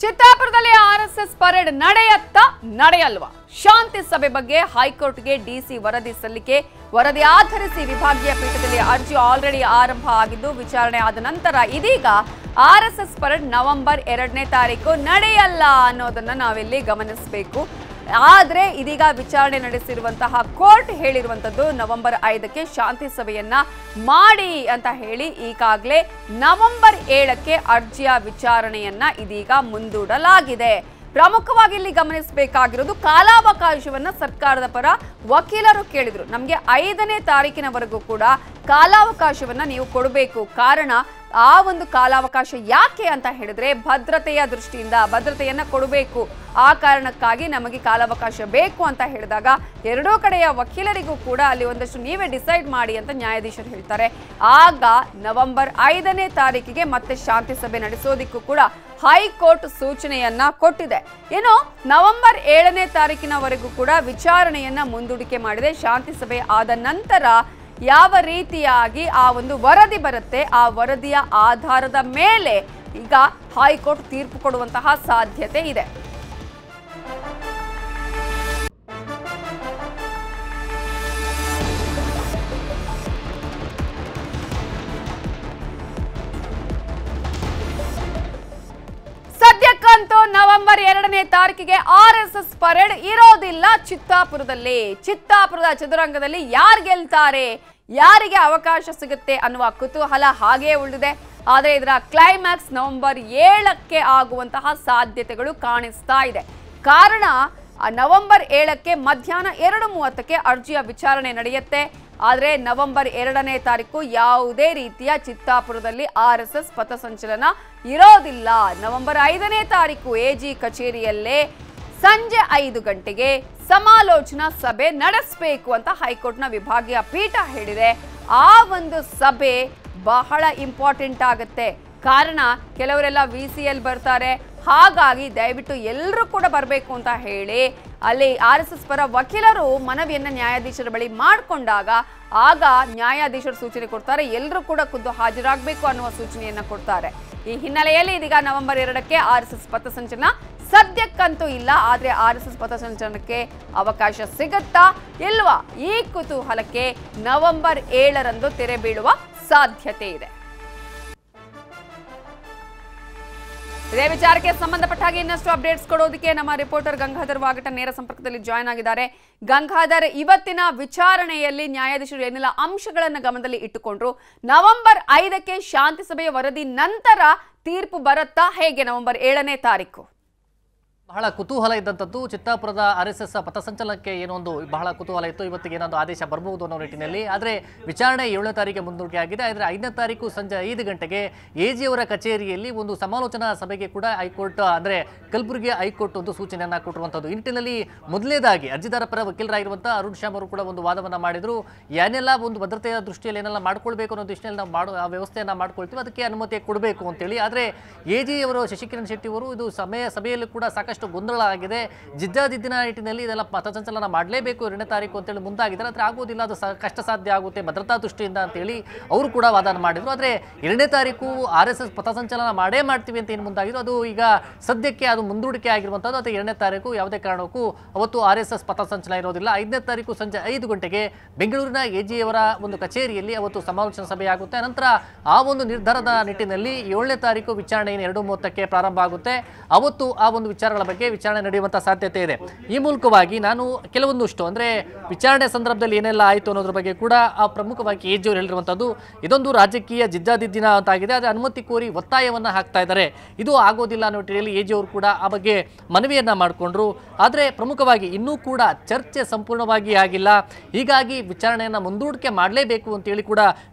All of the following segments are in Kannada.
ಚಿತ್ತಾಪುರದಲ್ಲಿ ಆರ್ಎಸ್ಎಸ್ ಪರೇಡ್ ನಡೆಯಲ್ವಾ? ಶಾಂತಿ ಸಭೆ ಬಗ್ಗೆ ಹೈಕೋರ್ಟ್ಗೆ ಡಿಸಿ ವರದಿ ಸಲ್ಲಿಕೆ. ವರದಿ ಆಧರಿಸಿ ವಿಭಾಗೀಯ ಪೀಠದಲ್ಲಿ ಅರ್ಜಿ ಆಲ್ರೆಡಿ ಆರಂಭ ಆಗಿದ್ದು ವಿಚಾರಣೆ ಆದ ನಂತರ ಇದೀಗ ಆರ್ಎಸ್ಎಸ್ ಪರೇಡ್ ನವೆಂಬರ್ 2ನೇ ತಾರೀಕು ನಡೆಯಲ್ಲ ಅನ್ನೋದನ್ನ ನಾವಿಲ್ಲಿ ಗಮನಿಸಬೇಕು. ಆದರೆ ಇದೀಗ ವಿಚಾರಣೆ ನಡೆಸಿರುವಂತಹ ಕೋರ್ಟ್ ಹೇಳಿರುವಂತದ್ದು ನವೆಂಬರ್ 5ಕ್ಕೆ ಶಾಂತಿ ಸಭೆಯನ್ನ ಮಾಡಿ ಅಂತ ಹೇಳಿ ಈಗಾಗಲೇ ನವೆಂಬರ್ 7ಕ್ಕೆ ಅರ್ಜಿಯ ವಿಚಾರಣೆಯನ್ನ ಇದೀಗ ಮುಂದೂಡಲಾಗಿದೆ. ಪ್ರಮುಖವಾಗಿ ಇಲ್ಲಿ ಗಮನಿಸಬೇಕಾಗಿರೋದು ಕಾಲಾವಕಾಶವನ್ನ ಸರ್ಕಾರದ ಪರ ವಕೀಲರು ಕೇಳಿದ್ರು. ನಮಗೆ 5ನೇ ತಾರೀಕಿನವರೆಗೂ ಕೂಡ ಕಾಲಾವಕಾಶವನ್ನ ನೀವು ಕೊಡಬೇಕು. ಕಾರಣ ಆ ಒಂದು ಕಾಲಾವಕಾಶ ಯಾಕೆ ಅಂತ ಹೇಳಿದ್ರೆ ಭದ್ರತೆಯ ದೃಷ್ಟಿಯಿಂದ ಭದ್ರತೆಯನ್ನ ಕೊಡಬೇಕು. ಆ ಕಾರಣಕ್ಕಾಗಿ ನಮಗೆ ಕಾಲಾವಕಾಶ ಬೇಕು ಅಂತ ಹೇಳಿದಾಗ ಎರಡೂ ಕಡೆಯ ವಕೀಲರಿಗೂ ಕೂಡ ಅಲ್ಲಿ ಒಂದಷ್ಟು ನೀವೇ ಡಿಸೈಡ್ ಮಾಡಿ ಅಂತ ನ್ಯಾಯಾಧೀಶರು ಹೇಳ್ತಾರೆ. ಆಗ ನವೆಂಬರ್ 5ನೇ ತಾರೀಕಿಗೆ ಮತ್ತೆ ಶಾಂತಿ ಸಭೆ ನಡೆಸೋದಿಕ್ಕೂ ಕೂಡ ಹೈಕೋರ್ಟ್ ಸೂಚನೆಯನ್ನ ಕೊಟ್ಟಿದೆ. ಇನ್ನು ನವೆಂಬರ್ 7ನೇ ತಾರೀಕಿನವರೆಗೂ ಕೂಡ ವಿಚಾರಣೆಯನ್ನ ಮುಂದೂಡಿಕೆ ಮಾಡಿದೆ. ಶಾಂತಿ ಸಭೆ ಆದ ನಂತರ ಯಾವ ರೀತಿಯಾಗಿ ಆ ಒಂದು ವರದಿ ಬರುತ್ತೆ, ಆ ವರದಿಯ ಆಧಾರದ ಮೇಲೆ ಈಗ ಹೈಕೋರ್ಟ್ ತೀರ್ಪು ಕೊಡುವಂತಹ ಸಾಧ್ಯತೆ ಇದೆ. ಸದ್ಯಕ್ಕಂತೂ ನವೆಂಬರ್ 2ನೇ ತಾರೀಕಿಗೆ ಆರ್ಎಸ್ಎಸ್ ಪರೇಡ್ ಇರೋದಿಲ್ಲ ಚಿತ್ತಾಪುರದಲ್ಲಿ. ಚಿತ್ತಾಪುರದ ಚದುರಂಗದಲ್ಲಿ ಯಾರು ಗೆಲ್ತಾರೆ, ಯಾರಿಗೆ ಅವಕಾಶ ಸಿಗುತ್ತೆ ಅನ್ನುವ ಕುತೂಹಲ ಹಾಗೇ ಉಳಿದಿದೆ. ಆದರೆ ಇದರ ಕ್ಲೈಮ್ಯಾಕ್ಸ್ ನವೆಂಬರ್ 7ಕ್ಕೆ ಆಗುವಂತಹ ಸಾಧ್ಯತೆಗಳು ಕಾಣಿಸ್ತಾ ಇದೆ. ಕಾರಣ ನವೆಂಬರ್ 7ಕ್ಕೆ ಮಧ್ಯಾಹ್ನ 2:30ಕ್ಕೆ ಅರ್ಜಿಯ ವಿಚಾರಣೆ ನಡೆಯುತ್ತೆ. ಆದರೆ ನವೆಂಬರ್ 2ನೇ ತಾರೀಕು ಯಾವುದೇ ರೀತಿಯ ಚಿತ್ತಾಪುರದಲ್ಲಿ ಆರ್ಎಸ್ಎಸ್ ಪಥಸಂಚಲನ ಇರೋದಿಲ್ಲ. ನವೆಂಬರ್ 5ನೇ ತಾರೀಕು ಎಜಿ ಕಚೇರಿಯಲ್ಲೇ ಸಂಜೆ 5 ಗಂಟೆಗೆ ಸಮಾಲೋಚನಾ ಸಭೆ ನಡೆಸಬೇಕು ಅಂತ ಹೈಕೋರ್ಟ್ನ ವಿಭಾಗೀಯ ಪೀಠ ಹೇಳಿದೆ. ಆ ಒಂದು ಸಭೆ ಬಹಳ ಇಂಪಾರ್ಟೆಂಟ್ ಆಗುತ್ತೆ. ಕಾರಣ ಕೆಲವರೆಲ್ಲ VCL ಬರ್ತಾರೆ, ಹಾಗಾಗಿ ದಯವಿಟ್ಟು ಎಲ್ಲರೂ ಕೂಡ ಬರಬೇಕು ಅಂತ ಹೇಳಿ ಅಲ್ಲಿ ಆರ್ಎಸ್ಎಸ್ ಪರ ವಕೀಲರು ಮನವಿಯನ್ನ ನ್ಯಾಯಾಧೀಶರ ಬಳಿ ಮಾಡಿಕೊಂಡಾಗ ಆಗ ನ್ಯಾಯಾಧೀಶರು ಸೂಚನೆ ಕೊಡ್ತಾರೆ, ಎಲ್ಲರೂ ಕೂಡ ಖುದ್ದು ಹಾಜರಾಗಬೇಕು ಅನ್ನುವ ಸೂಚನೆಯನ್ನ ಕೊಡ್ತಾರೆ. ಈ ಹಿನ್ನೆಲೆಯಲ್ಲಿ ಇದೀಗ ನವೆಂಬರ್ 2ಕ್ಕೆ ಆರ್ಎಸ್ಎಸ್ ಪಥಸಂಚಲನ ಸದ್ಯಕ್ಕಂತೂ ಇಲ್ಲ. ಆದರೆ ಆರ್ಎಸ್ಎಸ್ ಪಥಸಂಚಲನಕ್ಕೆ ಅವಕಾಶ ಸಿಗುತ್ತಾ ಇಲ್ವಾ, ಈ ಕುತೂಹಲಕ್ಕೆ ನವೆಂಬರ್ 7ರಂದು ತೆರೆ ಬೀಳುವ ಸಾಧ್ಯತೆ ಇದೆ. ಇದೇ ವಿಚಾರಕ್ಕೆ ಸಂಬಂಧಪಟ್ಟ ಹಾಗೆ ಇನ್ನಷ್ಟು ಅಪ್ಡೇಟ್ಸ್ ಕೊಡೋದಕ್ಕೆ ನಮ್ಮ ರಿಪೋರ್ಟರ್ ಗಂಗಾಧರ್ ವಾಗಟ ನೇರ ಸಂಪರ್ಕದಲ್ಲಿ ಜಾಯ್ನ್ ಆಗಿದ್ದಾರೆ. ಗಂಗಾಧರ್, ಇವತ್ತಿನ ವಿಚಾರಣೆಯಲ್ಲಿ ನ್ಯಾಯಾಧೀಶರು ಏನೆಲ್ಲ ಅಂಶಗಳನ್ನು ಗಮನದಲ್ಲಿ ಇಟ್ಟುಕೊಂಡ್ರು? ನವೆಂಬರ್ 5ಕ್ಕೆ ಶಾಂತಿ ಸಭೆಯ ವರದಿ ನಂತರ ತೀರ್ಪು ಬರುತ್ತಾ ಹೇಗೆ ನವೆಂಬರ್ 7ನೇ ತಾರೀಕು? ಬಹಳ ಕುತೂಹಲ ಇದ್ದಂಥದ್ದು ಚಿತ್ತಾಪುರದ RSS ಪಥಸಂಚಲನಕ್ಕೆ ಏನೊಂದು ಬಹಳ ಕುತೂಹಲ ಇತ್ತು. ಇವತ್ತಿಗೆ ಏನೊಂದು ಆದೇಶ ಬರಬಹುದು ಅನ್ನೋ ನಿಟ್ಟಿನಲ್ಲಿ. ಆದರೆ ವಿಚಾರಣೆ 7ನೇ ತಾರೀಕಿಗೆ ಮುಂದೂಡಿಕೆ ಆಗಿದೆ. ಆದರೆ 5ನೇ ತಾರೀಕು ಸಂಜೆ 5 ಗಂಟೆಗೆ AG ಅವರ ಕಚೇರಿಯಲ್ಲಿ ಒಂದು ಸಮಾಲೋಚನಾ ಸಭೆಗೆ ಕೂಡ ಹೈಕೋರ್ಟ್ ಅಂದರೆ ಕಲಬುರಗಿ ಹೈಕೋರ್ಟ್ ಒಂದು ಸೂಚನೆಯನ್ನು ಕೊಟ್ಟಿರುವಂಥದ್ದು. ಈ ನಿಟ್ಟಿನಲ್ಲಿ ಮೊದಲನೇದಾಗಿ ಅರ್ಜಿದಾರ ಪರ ವಕೀಲರಾಗಿರುವಂಥ ಅರುಣ್ ಶ್ಯಾಮ್ ಅವರು ಕೂಡ ಒಂದು ವಾದವನ್ನು ಮಾಡಿದರು. ಏನೆಲ್ಲ ಒಂದು ಭದ್ರತೆಯ ದೃಷ್ಟಿಯಲ್ಲಿ ಏನೆಲ್ಲ ಮಾಡ್ಕೊಳ್ಬೇಕು ಅನ್ನೋ ದೃಷ್ಟಿಯಲ್ಲಿ ನಾವು ಆ ವ್ಯವಸ್ಥೆಯನ್ನು ಮಾಡ್ಕೊಳ್ತೀವಿ, ಅದಕ್ಕೆ ಅನುಮತಿ ಕೊಡಬೇಕು ಅಂತೇಳಿ. ಆದರೆ AG ಅವರು ಶಶಿಕಿರಣ್ ಶೆಟ್ಟಿ ಅವರು ಇದು ಸಭೆಯಲ್ಲಿ ಕೂಡ ಸಾಕಷ್ಟು ಗೊಂದಲ ಆಗಿದೆ. ಜಿದ್ದಾದಿದ್ದಿನ ನಿಟ್ಟಿನಲ್ಲಿ ಇದೆಲ್ಲ ಪಥಸಂಚಲನ ಮಾಡಲೇಬೇಕು 2ನೇ ತಾರೀಕು ಅಂತೇಳಿ ಮುಂದಾಗಿದ್ದಾರೆ. ಆದರೆ ಆಗೋದಿಲ್ಲ, ಅದು ಕಷ್ಟ ಸಾಧ್ಯ ಆಗುತ್ತೆ ಭದ್ರತಾ ದೃಷ್ಟಿಯಿಂದ ಅಂತೇಳಿ ಅವರು ಕೂಡ ವಾದ ಮಾಡಿದರು. ಆದರೆ 2ನೇ ತಾರೀಕು RSS ಪಥಸಂಚಲನ ಮಾಡೇ ಮಾಡ್ತೀವಿ ಅಂತ ಏನು ಮುಂದಾಗಿದ್ದು ಅದು ಈಗ ಸದ್ಯಕ್ಕೆ ಅದು ಮುಂದೂಡಿಕೆ ಆಗಿರುವಂಥದ್ದು. ಅದು 2ನೇ ತಾರೀಕು ಯಾವುದೇ ಕಾರಣಕ್ಕೂ ಅವತ್ತು RSS ಪಥಸಂಚಲನ ಇರೋದಿಲ್ಲ. 5ನೇ ತಾರೀಕು ಸಂಜೆ 5 ಗಂಟೆಗೆ ಬೆಂಗಳೂರಿನ AG ಅವರ ಒಂದು ಕಚೇರಿಯಲ್ಲಿ ಅವತ್ತು ಸಮಾಲೋಚನಾ ಸಭೆ ಆಗುತ್ತೆ. ನಂತರ ಆ ಒಂದು ನಿರ್ಧಾರದ ನಿಟ್ಟಿನಲ್ಲಿ 7ನೇ ತಾರೀಕು ವಿಚಾರಣೆ 2:30ಕ್ಕೆ ಪ್ರಾರಂಭ ಆಗುತ್ತೆ. ಅವತ್ತು ಆ ಒಂದು ವಿಚಾರಗಳ ಬಗ್ಗೆ ವಿಚಾರಣೆ ನಡೆಯುವಂಥ ಸಾಧ್ಯತೆ ಇದೆ. ಈ ಮೂಲಕವಾಗಿ ನಾನು ಕೆಲವೊಂದಷ್ಟು ಅಂದರೆ ವಿಚಾರಣೆ ಸಂದರ್ಭದಲ್ಲಿ ಏನೆಲ್ಲ ಆಯಿತು ಅನ್ನೋದ್ರ ಬಗ್ಗೆ ಕೂಡ ಪ್ರಮುಖವಾಗಿ AG ಅವರು ಹೇಳಿರುವಂಥದ್ದು, ಇದೊಂದು ರಾಜಕೀಯ ಜಿದ್ದಾದಿದ್ದಿನ ಅಂತಾಗಿದೆ. ಅದು ಅನುಮತಿ ಕೋರಿ ಒತ್ತಾಯವನ್ನು ಹಾಕ್ತಾ ಇದ್ದಾರೆ, ಇದು ಆಗೋದಿಲ್ಲ ಅನ್ನೋ ನಿಟ್ಟಿನಲ್ಲಿ AG ಅವರು ಕೂಡ ಆ ಬಗ್ಗೆ ಮನವಿಯನ್ನು ಮಾಡಿಕೊಂಡ್ರು. ಆದರೆ ಪ್ರಮುಖವಾಗಿ ಇನ್ನೂ ಕೂಡ ಚರ್ಚೆ ಸಂಪೂರ್ಣವಾಗಿ ಆಗಿಲ್ಲ, ಹೀಗಾಗಿ ವಿಚಾರಣೆಯನ್ನು ಮುಂದೂಡಿಕೆ ಮಾಡಲೇಬೇಕು ಅಂತೇಳಿ ಕೂಡ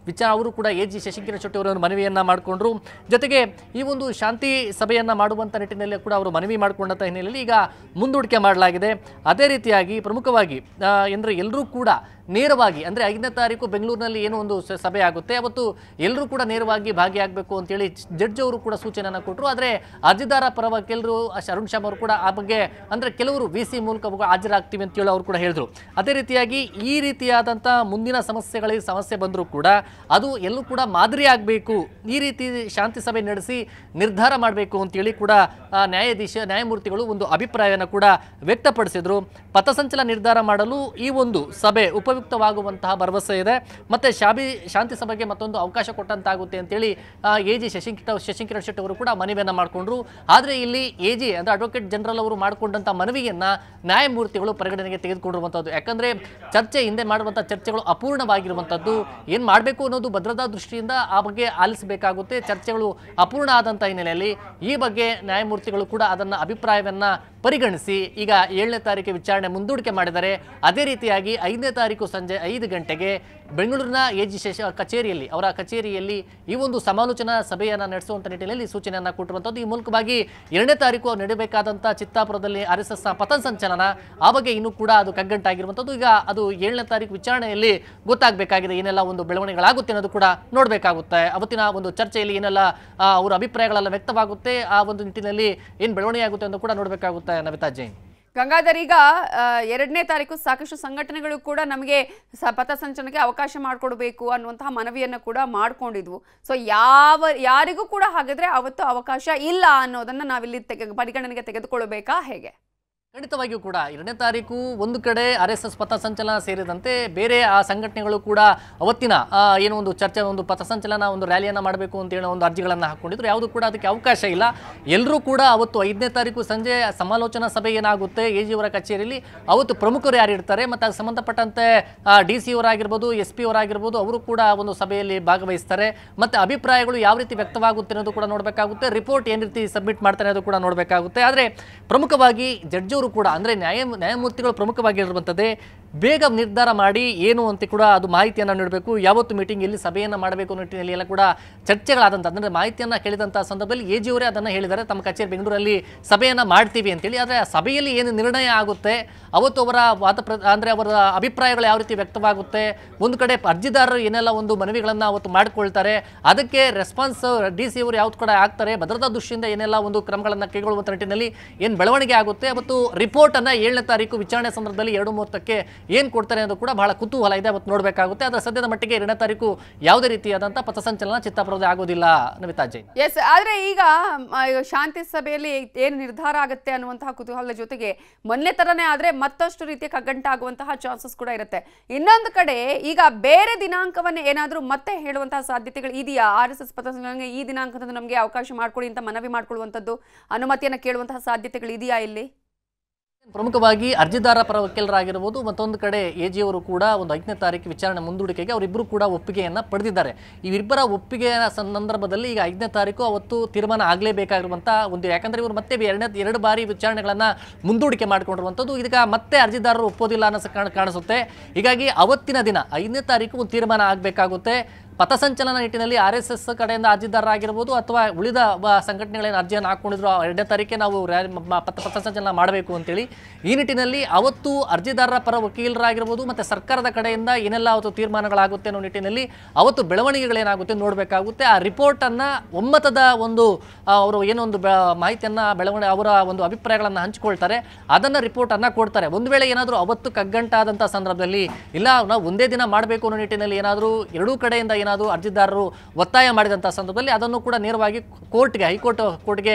ಅವರು ಕೂಡ AG ಶಶಿಕಿರಣ್ ಶೆಟ್ಟಿ ಅವರನ್ನು ಮನವಿಯನ್ನು ಮಾಡಿಕೊಂಡ್ರು. ಜೊತೆಗೆ ಈ ಒಂದು ಶಾಂತಿ ಸಭೆಯನ್ನು ಮಾಡುವಂಥ ನಿಟ್ಟಿನಲ್ಲಿ ಕೂಡ ಅವರು ಮನವಿ ಮಾಡಿಕೊಂಡಂಥ ಹಿನ್ನೆಲೆಯಲ್ಲಿ ಈಗ ಮುಂದೂಡಿಕೆ ಮಾಡಲಾಗಿದೆ. ಅದೇ ರೀತಿಯಾಗಿ ಪ್ರಮುಖವಾಗಿ ಅಂದರೆ ಎಲ್ಲರೂ ಕೂಡ ನೇರವಾಗಿ ಅಂದರೆ 5ನೇ ತಾರೀಕು ಬೆಂಗಳೂರಿನಲ್ಲಿ ಏನು ಒಂದು ಸಭೆ ಆಗುತ್ತೆ ಅವತ್ತು ಎಲ್ಲರೂ ಕೂಡ ನೇರವಾಗಿ ಭಾಗಿಯಾಗಬೇಕು ಅಂತೇಳಿ ಜಡ್ಜ್ ಅವರು ಕೂಡ ಸೂಚನೆಯನ್ನು ಕೊಟ್ಟರು. ಆದರೆ ಅರ್ಜಿದಾರ ಪರ ವಕೀಲರು ಅರುಣ್ ಶ್ಯಾಮ್ ಅವರು ಕೂಡ ಆ ಬಗ್ಗೆ ಅಂದರೆ ಕೆಲವರು VC ಮೂಲಕ ಹಾಜರಾಗ್ತೀವಿ ಅಂತೇಳಿ ಅವರು ಕೂಡ ಹೇಳಿದ್ರು. ಅದೇ ರೀತಿಯಾಗಿ ಈ ರೀತಿಯಾದಂಥ ಮುಂದಿನ ಸಮಸ್ಯೆ ಬಂದರೂ ಕೂಡ ಅದು ಎಲ್ಲೂ ಕೂಡ ಮಾದರಿ ಆಗಬೇಕು, ಈ ರೀತಿ ಶಾಂತಿ ಸಭೆ ನಡೆಸಿ ನಿರ್ಧಾರ ಮಾಡಬೇಕು ಅಂತೇಳಿ ಕೂಡ ನ್ಯಾಯಮೂರ್ತಿಗಳು ಒಂದು ಅಭಿಪ್ರಾಯವನ್ನು ಕೂಡ ವ್ಯಕ್ತಪಡಿಸಿದ್ರು. ಪಥಸಂಚಲನ ನಿರ್ಧಾರ ಮಾಡಲು ಈ ಒಂದು ಸಭೆ ಉಪಯುಕ್ತವಾಗುವಂತಹ ಭರವಸೆ ಇದೆ. ಮತ್ತೆ ಶಾಂತಿ ಸಭೆಗೆ ಮತ್ತೊಂದು ಅವಕಾಶ ಕೊಟ್ಟಂತಾಗುತ್ತೆ ಅಂತೇಳಿ AG ಶಶಿಕಿರಣ್ ಶೆಟ್ಟಿ ಅವರು ಕೂಡ ಮನವಿಯನ್ನು ಮಾಡಿಕೊಂಡ್ರು. ಆದರೆ ಇಲ್ಲಿ AG ಅಂದರೆ ಅಡ್ವೊಕೇಟ್ ಜನರಲ್ ಅವರು ಮಾಡಿಕೊಂಡಂಥ ಮನವಿಯನ್ನು ನ್ಯಾಯಮೂರ್ತಿಗಳು ಪರಿಗಣನೆಗೆ ತೆಗೆದುಕೊಂಡಿರುವಂಥದ್ದು. ಯಾಕಂದರೆ ಹಿಂದೆ ಮಾಡುವಂಥ ಚರ್ಚೆಗಳು ಅಪೂರ್ಣವಾಗಿರುವಂಥದ್ದು. ಏನು ಮಾಡಬೇಕು ಅನ್ನೋದು ಭದ್ರತಾ ದೃಷ್ಟಿಯಿಂದ ಆ ಬಗ್ಗೆ ಆಲಿಸಬೇಕಾಗುತ್ತೆ. ಚರ್ಚೆಗಳು ಅಪೂರ್ಣ ಆದಂಥ ಹಿನ್ನೆಲೆಯಲ್ಲಿ ಈ ಬಗ್ಗೆ ನ್ಯಾಯಮೂರ್ತಿಗಳು ಕೂಡ ಅದನ್ನು ಅಭಿಪ್ರಾಯವನ್ನು ಪರಿಗಣಿಸಿ ಈಗ 7ನೇ ತಾರೀಕು ವಿಚಾರಣೆ ಮುಂದೂಡಿಕೆ ಮಾಡಿದ್ದಾರೆ. ಅದೇ ರೀತಿಯಾಗಿ 5ನೇ ತಾರೀಕು ಸಂಜೆ 5 ಗಂಟೆಗೆ ಬೆಂಗಳೂರಿನ AG ಕಚೇರಿಯಲ್ಲಿ ಅವರ ಕಚೇರಿಯಲ್ಲಿ ಈ ಒಂದು ಸಮಾಲೋಚನಾ ಸಭೆಯನ್ನು ನಡೆಸುವಂಥ ನಿಟ್ಟಿನಲ್ಲಿ ಸೂಚನೆಯನ್ನು ಕೊಟ್ಟಿರುವಂಥದ್ದು. ಈ ಮೂಲಕವಾಗಿ 2ನೇ ತಾರೀಕು ನಡೆಯಬೇಕಾದಂಥ ಚಿತ್ತಾಪುರದಲ್ಲಿ RSS ಪಥಸಂಚಲನ ಆ ಬಗ್ಗೆ ಇನ್ನೂ ಕೂಡ ಅದು ಕಗ್ಗಂಟಾಗಿರುವಂಥದ್ದು. ಈಗ ಅದು 7ನೇ ತಾರೀಕು ವಿಚಾರಣೆಯಲ್ಲಿ ಗೊತ್ತಾಗಬೇಕಾಗಿದೆ ಏನೆಲ್ಲ ಒಂದು ಬೆಳವಣಿಗೆಗಳಾಗುತ್ತೆ ಅನ್ನೋದು ಕೂಡ ನೋಡಬೇಕಾಗುತ್ತೆ. ಅವತ್ತಿನ ಒಂದು ಚರ್ಚೆಯಲ್ಲಿ ಏನೆಲ್ಲ ಅವರ ಅಭಿಪ್ರಾಯಗಳೆಲ್ಲ ವ್ಯಕ್ತವಾಗುತ್ತೆ, ಆ ಒಂದು ನಿಟ್ಟಿನಲ್ಲಿ ಏನು ಬೆಳವಣಿಗೆ ಆಗುತ್ತೆ ಅಂತ ಕೂಡ ನೋಡಬೇಕಾಗುತ್ತೆ. ನವಿತಾ ಜೈನ್. ಗಂಗಾಧರ್, ಈಗ 2ನೇ ತಾರೀಕು ಸಾಕಷ್ಟು ಸಂಘಟನೆಗಳು ಕೂಡ ನಮಗೆ ಪಥಸಂಚಲನಕ್ಕೆ ಅವಕಾಶ ಮಾಡಿಕೊಡ್ಬೇಕು ಅನ್ನುವಂತಹ ಮನವಿಯನ್ನು ಕೂಡ ಮಾಡ್ಕೊಂಡಿದ್ವು. ಸೊ ಯಾರಿಗೂ ಕೂಡ ಹಾಗಾದ್ರೆ ಅವತ್ತು ಅವಕಾಶ ಇಲ್ಲ ಅನ್ನೋದನ್ನ ನಾವಿಲ್ಲಿ ಪರಿಗಣನೆಗೆ ತೆಗೆದುಕೊಳ್ಳಬೇಕಾ ಹೇಗೆ? ಖಂಡಿತವಾಗಿಯೂ ಕೂಡ 2ನೇ ತಾರೀಕು ಒಂದು ಕಡೆ RSS ಪಥಸಂಚಲನ ಸೇರಿದಂತೆ ಬೇರೆ ಆ ಸಂಘಟನೆಗಳು ಕೂಡ ಅವತ್ತಿನ ಏನೋ ಒಂದು ಚರ್ಚೆ, ಒಂದು ಪಥಸಂಚಲನ, ಒಂದು ರ್ಯಾಲಿಯನ್ನು ಮಾಡಬೇಕು ಅಂತೇಳಿ ಒಂದು ಅರ್ಜಿಗಳನ್ನು ಹಾಕ್ಕೊಂಡಿದ್ರು. ಯಾವುದು ಕೂಡ ಅದಕ್ಕೆ ಅವಕಾಶ ಇಲ್ಲ. ಎಲ್ಲರೂ ಕೂಡ ಅವತ್ತು 5ನೇ ತಾರೀಕು ಸಂಜೆ ಸಮಾಲೋಚನಾ ಸಭೆ ಏನಾಗುತ್ತೆ AG ಅವರ ಕಚೇರಿಯಲ್ಲಿ ಅವತ್ತು ಪ್ರಮುಖರು ಯಾರು ಇರ್ತಾರೆ ಮತ್ತು ಅದಕ್ಕೆ ಸಂಬಂಧಪಟ್ಟಂತೆ DC ಅವರಾಗಿರ್ಬೋದು, SP ಅವರಾಗಿರ್ಬೋದು, ಅವರು ಕೂಡ ಒಂದು ಸಭೆಯಲ್ಲಿ ಭಾಗವಹಿಸ್ತಾರೆ. ಮತ್ತು ಅಭಿಪ್ರಾಯಗಳು ಯಾವ ರೀತಿ ವ್ಯಕ್ತವಾಗುತ್ತೆ ಅನ್ನೋದು ಕೂಡ ನೋಡಬೇಕಾಗುತ್ತೆ. ರಿಪೋರ್ಟ್ ಏನು ರೀತಿ ಸಬ್ಮಿಟ್ ಮಾಡ್ತಾರೆ ಅದು ಕೂಡ ನೋಡಬೇಕಾಗುತ್ತೆ. ಆದರೆ ಪ್ರಮುಖವಾಗಿ ಜಡ್ಜ್ ಕೂಡ ಅಂದರೆ ನ್ಯಾಯಮೂರ್ತಿಗಳು ಪ್ರಮುಖವಾಗಿ ಇರುವಂಥದ್ದೇ ಬೇಗ ನಿರ್ಧಾರ ಮಾಡಿ ಏನು ಅಂತ ಕೂಡ ಅದು ಮಾಹಿತಿಯನ್ನು ನೀಡಬೇಕು. ಯಾವತ್ತು ಮೀಟಿಂಗ್ ಎಲ್ಲಿ ಸಭೆಯನ್ನು ಮಾಡಬೇಕು ನಿಟ್ಟಿನಲ್ಲಿ ಎಲ್ಲ ಕೂಡ ಚರ್ಚೆಗಳಾದಂಥ ಅಂದರೆ ಮಾಹಿತಿಯನ್ನು ಕೇಳಿದಂಥ ಸಂದರ್ಭದಲ್ಲಿ AG ಅವರೇ ಅದನ್ನು ಹೇಳಿದ್ದಾರೆ, ತಮ್ಮ ಕಚೇರಿ ಬೆಂಗಳೂರಲ್ಲಿ ಸಭೆಯನ್ನು ಮಾಡ್ತೀವಿ ಅಂತೇಳಿ. ಆದರೆ ಆ ಸಭೆಯಲ್ಲಿ ಏನು ನಿರ್ಣಯ ಆಗುತ್ತೆ ಅವತ್ತು ಅವರ ಅಂದರೆ ಅವರ ಅಭಿಪ್ರಾಯಗಳು ಯಾವ ರೀತಿ ವ್ಯಕ್ತವಾಗುತ್ತೆ, ಒಂದು ಕಡೆ ಅರ್ಜಿದಾರರು ಏನೆಲ್ಲ ಒಂದು ಮನವಿಗಳನ್ನು ಅವತ್ತು ಮಾಡಿಕೊಳ್ತಾರೆ, ಅದಕ್ಕೆ ರೆಸ್ಪಾನ್ಸ್ DC ಅವರು ಯಾವ್ದು ಕೂಡ ಆಗ್ತಾರೆ, ಭದ್ರತಾ ದೃಷ್ಟಿಯಿಂದ ಏನೆಲ್ಲ ಒಂದು ಕ್ರಮಗಳನ್ನು ಕೈಗೊಳ್ಳುವಂಥ ನಿಟ್ಟಿನಲ್ಲಿ ಏನು ಬೆಳವಣಿಗೆ ಆಗುತ್ತೆ, ಅವತ್ತು ರಿಪೋರ್ಟನ್ನು 7ನೇ ತಾರೀಕು ವಿಚಾರಣೆ ಸಂದರ್ಭದಲ್ಲಿ 2:30ಕ್ಕೆ ಏನು ಕೊಡ್ತಾರೆ ಅನ್ನೋದು ಕೂಡ ಬಹಳ ಕುತೂಹಲ ಇದೆ, ಅವತ್ತು ನೋಡಬೇಕಾಗುತ್ತೆ. ಅದರ ಸದ್ಯದ ಮಟ್ಟಿಗೆ 2ನೇ ತಾರೀಕು ಯಾವುದೇ ರೀತಿಯಾದಂಥ ಪಥಸಂಚಲನ ಚಿತ್ತಾಪುರದಲ್ಲಿ ಆಗೋದಿಲ್ಲ. ನವಿತಾ ಜೈನ್. ಎಸ್, ಆದರೆ ಈಗ ಶಾಂತಿ ಸಭೆಯಲ್ಲಿ ಏನು ನಿರ್ಧಾರ ಆಗುತ್ತೆ ಅನ್ನುವಂತಹ ಕುತೂಹಲದ ಜೊತೆಗೆ ಮೊನ್ನೆ ತರನೇ ಆದರೆ ಮತ್ತಷ್ಟು ರೀತಿಯ ಕಗ್ಗಂಟಾಗುವಂತಹ ಚಾನ್ಸಸ್ ಕೂಡ ಇರುತ್ತೆ. ಇನ್ನೊಂದು ಕಡೆ ಈಗ ಬೇರೆ ದಿನಾಂಕವನ್ನು ಏನಾದರೂ ಮತ್ತೆ ಹೇಳುವಂತಹ ಸಾಧ್ಯತೆಗಳು ಇದೆಯಾ? RSS ಪಥಸಂಚಲನಕ್ಕೆ ಈ ದಿನಾಂಕದಂದು ನಮಗೆ ಅವಕಾಶ ಮಾಡಿಕೊಡಿ ಅಂತ ಮನವಿ ಮಾಡಿಕೊಳ್ಳುವಂಥದ್ದು, ಅನುಮತಿಯನ್ನು ಕೇಳುವಂತಹ ಸಾಧ್ಯತೆಗಳು ಇದೆಯಾ ಇಲ್ಲಿ? ಪ್ರಮುಖವಾಗಿ ಅರ್ಜಿದಾರ ಪರ ವಕೀಲರಾಗಿರ್ಬೋದು, ಮತ್ತೊಂದು ಕಡೆ AG ಅವರು ಕೂಡ ಒಂದು 5ನೇ ತಾರೀಕು ವಿಚಾರಣೆ ಮುಂದೂಡಿಕೆಗೆ ಅವರಿಬ್ಬರು ಕೂಡ ಒಪ್ಪಿಗೆಯನ್ನು ಪಡೆದಿದ್ದಾರೆ. ಇವರಿಬ್ಬರ ಒಪ್ಪಿಗೆಯ ಸಂದರ್ಭದಲ್ಲಿ ಈಗ 5ನೇ ತಾರೀಕು ಅವತ್ತು ತೀರ್ಮಾನ ಆಗಲೇಬೇಕಾಗಿರುವಂಥ ಒಂದು, ಯಾಕಂದರೆ ಇವರು ಮತ್ತೆ 2 ಬಾರಿ ವಿಚಾರಣೆಗಳನ್ನು ಮುಂದೂಡಿಕೆ ಮಾಡಿಕೊಂಡಿರುವಂಥದ್ದು. ಇದಕ್ಕೆ ಮತ್ತೆ ಅರ್ಜಿದಾರರು ಒಪ್ಪೋದಿಲ್ಲ ಅನ್ನೋ ಕಾಣಿಸುತ್ತೆ. ಹೀಗಾಗಿ ಅವತ್ತಿನ ದಿನ 5ನೇ ತಾರೀಕು ಒಂದು ತೀರ್ಮಾನ ಆಗಬೇಕಾಗುತ್ತೆ. ಪಥಸಂಚಲನ ನಿಟ್ಟಿನಲ್ಲಿ RSS ಕಡೆಯಿಂದ ಅರ್ಜಿದಾರರಾಗಿರ್ಬೋದು ಅಥವಾ ಉಳಿದ ಸಂಘಟನೆಗಳೇನು ಅರ್ಜಿಯನ್ನು ಹಾಕ್ಕೊಂಡಿದ್ರು 2ನೇ ತಾರೀಕೆ ನಾವು ಪಥಸಂಚಲನ ಮಾಡಬೇಕು ಅಂತೇಳಿ, ಈ ನಿಟ್ಟಿನಲ್ಲಿ ಅವತ್ತು ಅರ್ಜಿದಾರರ ಪರ ವಕೀಲರಾಗಿರ್ಬೋದು ಮತ್ತು ಸರ್ಕಾರದ ಕಡೆಯಿಂದ ಏನೆಲ್ಲ ಅವತ್ತು ತೀರ್ಮಾನಗಳಾಗುತ್ತೆ ಅನ್ನೋ ನಿಟ್ಟಿನಲ್ಲಿ ಅವತ್ತು ಬೆಳವಣಿಗೆಗಳೇನಾಗುತ್ತೆ ನೋಡಬೇಕಾಗುತ್ತೆ. ಆ ರಿಪೋರ್ಟನ್ನು ಒಮ್ಮತದ ಒಂದು ಅವರು ಏನೊಂದು ಮಾಹಿತಿಯನ್ನು ಅವರ ಒಂದು ಅಭಿಪ್ರಾಯಗಳನ್ನು ಹಂಚಿಕೊಳ್ತಾರೆ, ಅದನ್ನು ರಿಪೋರ್ಟನ್ನು ಕೊಡ್ತಾರೆ. ಒಂದು ವೇಳೆ ಏನಾದರೂ ಅವತ್ತು ಕಗ್ಗಂಟಾದಂಥ ಸಂದರ್ಭದಲ್ಲಿ ಇಲ್ಲ ನಾವು ಒಂದೇ ದಿನ ಮಾಡಬೇಕು ಅನ್ನೋ ನಿಟ್ಟಿನಲ್ಲಿ ಏನಾದರೂ ಎರಡೂ ಕಡೆಯಿಂದ ಏನಾದರೂ ಅರ್ಜಿದಾರರು ಒತ್ತಾಯ ಮಾಡಿದಂಥ ಸಂದರ್ಭದಲ್ಲಿ ಅದನ್ನು ಕೂಡ ನೇರವಾಗಿ ಹೈಕೋರ್ಟ್ಗೆ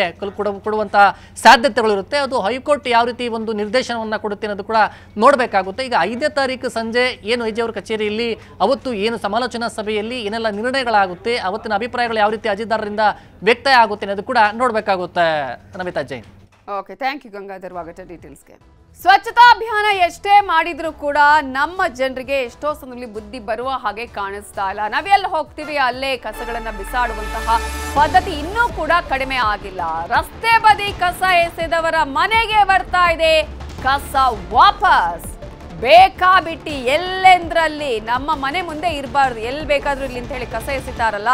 ಕೊಡುವಂಥ ಸಾಧ್ಯತೆಗಳಿರುತ್ತೆ. ಅದು ಹೈಕೋರ್ಟ್ ಯಾವ ರೀತಿ ಒಂದು ನಿರ್ದೇಶನವನ್ನು ಕೊಡುತ್ತೆ ಅನ್ನೋದು ಕೂಡ ನೋಡಬೇಕಾಗುತ್ತೆ. ಈಗ 5ನೇ ತಾರೀಕು ಸಂಜೆ ಏನು AG ಅವರ ಕಚೇರಿಯಲ್ಲಿ ಅವತ್ತು ಏನು ಸಮಾಲೋಚನಾ ಸಭೆಯಲ್ಲಿ ಏನೆಲ್ಲ ನಿರ್ಣಯಗಳಾಗುತ್ತೆ, ಅವತ್ತಿನ ಅಭಿಪ್ರಾಯಗಳು ಯಾವ ರೀತಿ ಅರ್ಜಿದಾರರಿಂದ ವ್ಯಕ್ತ ಆಗುತ್ತೆ ಅನ್ನೋದು ಕೂಡ ನೋಡಬೇಕಾಗುತ್ತೆ. Namita Jain. Okay, thank you Gangadhar ವಾಗಟ ಡೀಟೇಲ್ಸ್ಗೆ. ಸ್ವಚ್ಛತಾ ಅಭಿಯಾನ ಎಷ್ಟೇ ಮಾಡಿದ್ರು ಕೂಡ ನಮ್ಮ ಜನರಿಗೆ ಎಷ್ಟೋ ಸಂದರ್ಭದಲ್ಲಿ ಬುದ್ಧಿ ಬರುವ ಹಾಗೆ ಕಾಣಿಸ್ತಾ ಇಲ್ಲ. ನಾವೆಲ್ಲ ಹೋಗ್ತೀವಿ ಅಲ್ಲೇ ಕಸಗಳನ್ನ ಬಿಸಾಡುವಂತಹ ಪದ್ಧತಿ ಇನ್ನೂ ಕೂಡ ಕಡಿಮೆ ಆಗಿಲ್ಲ. ರಸ್ತೆ ಬದಿ ಕಸ ಎಸೆದವರ ಮನೆಗೆ ಬರ್ತಾ ಇದೆ ಕಸ ವಾಪಸ್. ಬೇಕಾಬಿಟ್ಟಿ ಎಲ್ಲೆಂದ್ರಲ್ಲಿ ನಮ್ಮ ಮನೆ ಮುಂದೆ ಇರಬಾರ್ದು, ಎಲ್ಲಿ ಬೇಕಾದ್ರೂ ಇಲ್ಲಿ ಅಂತ ಹೇಳಿ ಕಸ ಎಸಿತಾರಲ್ಲ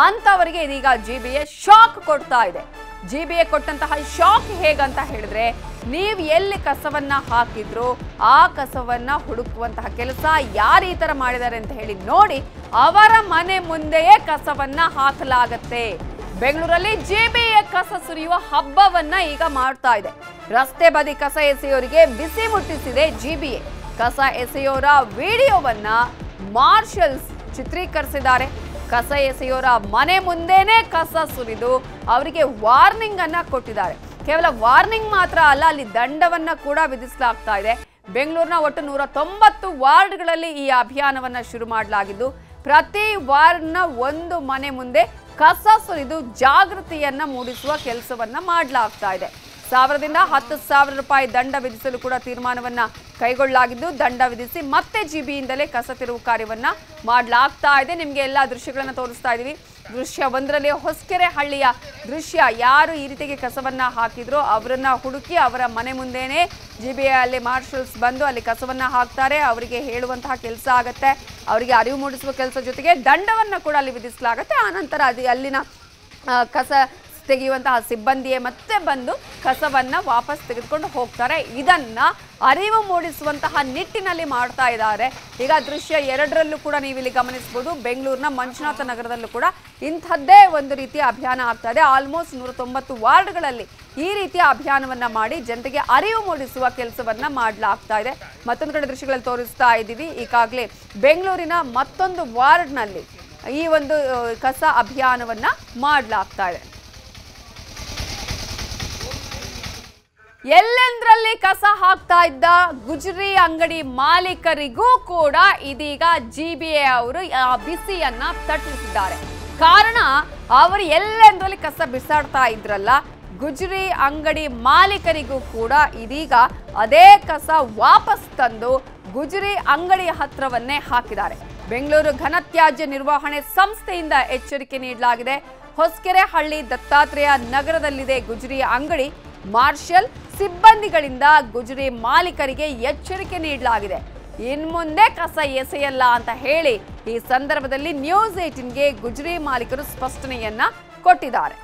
ಅಂತವರಿಗೆ ಇದೀಗ GBA ಶಾಕ್ ಕೊಡ್ತಾ ಇದೆ. GBA ಕೊಟ್ಟಂತಹ ಶಾಕ್ ಹೇಗಂತ ಹೇಳಿದ್ರೆ ನೀವು ಎಲ್ಲಿ ಕಸವನ್ನ ಹಾಕಿದ್ರು ಆ ಕಸವನ್ನ ಹುಡುಕುವಂತಹ ಕೆಲಸ ಯಾರು ಈ ತರ ಮಾಡಿದ್ದಾರೆ ಅಂತ ಹೇಳಿ ನೋಡಿ ಅವರ ಮನೆ ಮುಂದೆಯೇ ಕಸವನ್ನ ಹಾಕಲಾಗತ್ತೆ. ಬೆಂಗಳೂರಲ್ಲಿ ಜಿಬಿಎ ಕಸ ಸುರಿಯುವ ಹಬ್ಬವನ್ನ ಈಗ ಮಾಡ್ತಾ ಇದೆ. ರಸ್ತೆ ಬದಿ ಕಸ ಎಸೆಯೋರಿಗೆ ಬಿಸಿ ಮುಟ್ಟಿಸಿದೆ ಜಿಬಿಎ. ಕಸ ಎಸೆಯೋರ ವಿಡಿಯೋವನ್ನ ಮಾರ್ಷಲ್ಸ್ ಚಿತ್ರೀಕರಿಸಿದ್ದಾರೆ. ಕಸ ಎಸೆಯೋರ ಮನೆ ಮುಂದೆನೇ ಕಸ ಸುರಿದು ಅವರಿಗೆ ವಾರ್ನಿಂಗ್ ಅನ್ನ ಕೊಟ್ಟಿದ್ದಾರೆ. ಕೇವಲ ವಾರ್ನಿಂಗ್ ಮಾತ್ರ ಅಲ್ಲ, ಅಲ್ಲಿ ದಂಡವನ್ನ ಕೂಡ ವಿಧಿಸಲಾಗ್ತಾ ಇದೆ. ಬೆಂಗಳೂರಿನ ಒಟ್ಟು 190 ವಾರ್ಡ್ಗಳಲ್ಲಿ ಈ ಅಭಿಯಾನವನ್ನ ಶುರು ಮಾಡಲಾಗಿದ್ದು ಪ್ರತಿ ವಾರ್ಡ್ನ ಒಂದು ಮನೆ ಮುಂದೆ ಕಸ ಸುರಿದು ಜಾಗೃತಿಯನ್ನ ಮೂಡಿಸುವ ಕೆಲಸವನ್ನ ಮಾಡಲಾಗ್ತಾ ಇದೆ. 1000ರಿಂದ 10,000 ರೂಪಾಯಿ ದಂಡ ವಿಧಿಸಲು ಕೂಡ ತೀರ್ಮಾನವನ್ನ ಕೈಗೊಳ್ಳಲಾಗಿದ್ದು ದಂಡ ವಿಧಿಸಿ ಮತ್ತೆ ಜಿಬಿಯಿಂದಲೇ ಕಸ ತೆರವು ಕಾರ್ಯವನ್ನ ಮಾಡಲಾಗ್ತಾ ಇದೆ. ನಿಮಗೆ ಎಲ್ಲ ದೃಶ್ಯಗಳನ್ನ ತೋರಿಸ್ತಾ ಇದೀವಿ. ದೃಶ್ಯ 1ರಲ್ಲಿ ಹೊಸಕೆರೆ ಹಳ್ಳಿಯ ದೃಶ್ಯ. ಯಾರು ಈ ರೀತಿಗೆ ಕಸವನ್ನ ಹಾಕಿದ್ರು ಅವರನ್ನ ಹುಡುಕಿ ಅವರ ಮನೆ ಮುಂದೆನೆ ಜಿಬಿಎ ಅಲ್ಲಿ ಮಾರ್ಷಲ್ಸ್ ಬಂದು ಅಲ್ಲಿ ಕಸವನ್ನ ಹಾಕ್ತಾರೆ. ಅವರಿಗೆ ಹೇಳುವಂತಹ ಕೆಲಸ ಆಗತ್ತೆ, ಅವರಿಗೆ ಅರಿವು ಮೂಡಿಸುವ ಕೆಲಸ ಜೊತೆಗೆ ದಂಡವನ್ನ ಕೂಡ ಅಲ್ಲಿ ವಿಧಿಸಲಾಗತ್ತೆ. ಆನಂತರ ಅಲ್ಲಿನ ಕಸ ತೆಗೆಯುವಂತಹ ಸಿಬ್ಬಂದಿಯೇ ಮತ್ತೆ ಬಂದು ಕಸವನ್ನ ವಾಪಸ್ ತೆಗೆದುಕೊಂಡು ಹೋಗ್ತಾರೆ. ಇದನ್ನ ಅರಿವು ಮೂಡಿಸುವಂತಹ ನಿಟ್ಟಿನಲ್ಲಿ ಮಾಡ್ತಾ ಇದ್ದಾರೆ. ಈಗ ದೃಶ್ಯ 2ರಲ್ಲೂ ಕೂಡ ನೀವು ಇಲ್ಲಿ ಗಮನಿಸಬಹುದು. ಬೆಂಗಳೂರಿನ ಮಂಜುನಾಥ ನಗರದಲ್ಲೂ ಕೂಡ ಇಂಥದ್ದೇ ಒಂದು ರೀತಿಯ ಅಭಿಯಾನ ಆಗ್ತಾ ಇದೆ. ಆಲ್ಮೋಸ್ಟ್ 190 ವಾರ್ಡ್ಗಳಲ್ಲಿ ಈ ರೀತಿಯ ಅಭಿಯಾನವನ್ನ ಮಾಡಿ ಜನತೆಗೆ ಅರಿವು ಮೂಡಿಸುವ ಕೆಲಸವನ್ನ ಮಾಡಲಾಗ್ತಾ ಇದೆ. ಮತ್ತೊಂದು ಕಡೆ ದೃಶ್ಯಗಳಲ್ಲಿ ತೋರಿಸ್ತಾ ಇದ್ದೀವಿ. ಈಗಾಗಲೇ ಬೆಂಗಳೂರಿನ ಮತ್ತೊಂದು ವಾರ್ಡ್ನಲ್ಲಿ ಈ ಒಂದು ಕಸ ಅಭಿಯಾನವನ್ನ ಮಾಡಲಾಗ್ತಾ ಇದೆ. ಎಲ್ಲೆಂದ್ರಲ್ಲಿ ಕಸ ಹಾಕ್ತಾ ಇದ್ದ ಗುಜರಿ ಅಂಗಡಿ ಮಾಲೀಕರಿಗೂ ಕೂಡ ಇದೀಗ ಜಿಬಿಎ ಅವರು ಬಿಸಿಯನ್ನ ತಟ್ಟಿಸಿದ್ದಾರೆ. ಕಾರಣ ಅವರು ಎಲ್ಲೆಂದ್ರಲ್ಲಿ ಕಸ ಬಿಸಾಡ್ತಾ ಇದ್ರಲ್ಲ, ಗುಜರಿ ಅಂಗಡಿ ಮಾಲೀಕರಿಗೂ ಕೂಡ ಇದೀಗ ಅದೇ ಕಸ ವಾಪಸ್ ತಂದು ಗುಜರಿ ಅಂಗಡಿ ಹತ್ರವನ್ನೇ ಹಾಕಿದ್ದಾರೆ. ಬೆಂಗಳೂರು ಘನತ್ಯಾಜ್ಯ ನಿರ್ವಹಣೆ ಸಂಸ್ಥೆಯಿಂದ ಎಚ್ಚರಿಕೆ ನೀಡಲಾಗಿದೆ. ಹೊಸಕೆರೆ ಹಳ್ಳಿ ದತ್ತಾತ್ರೇಯ ನಗರದಲ್ಲಿದೆ ಗುಜರಿ ಅಂಗಡಿ. ಮಾರ್ಷಲ್ ಸಿಬ್ಬಂದಿಗಳಿಂದ ಗುಜರಿ ಮಾಲೀಕರಿಗೆ ಎಚ್ಚರಿಕೆ ನೀಡಲಾಗಿದೆ. ಇನ್ಮುಂದೆ ಕಸ ಎಸೆಯಲ್ಲ ಅಂತ ಹೇಳಿ ಈ ಸಂದರ್ಭದಲ್ಲಿ ನ್ಯೂಸ್ 18ಗೆ ಗುಜರಿ ಮಾಲೀಕರು ಸ್ಪಷ್ಟನೆಯನ್ನ ಕೊಟ್ಟಿದ್ದಾರೆ.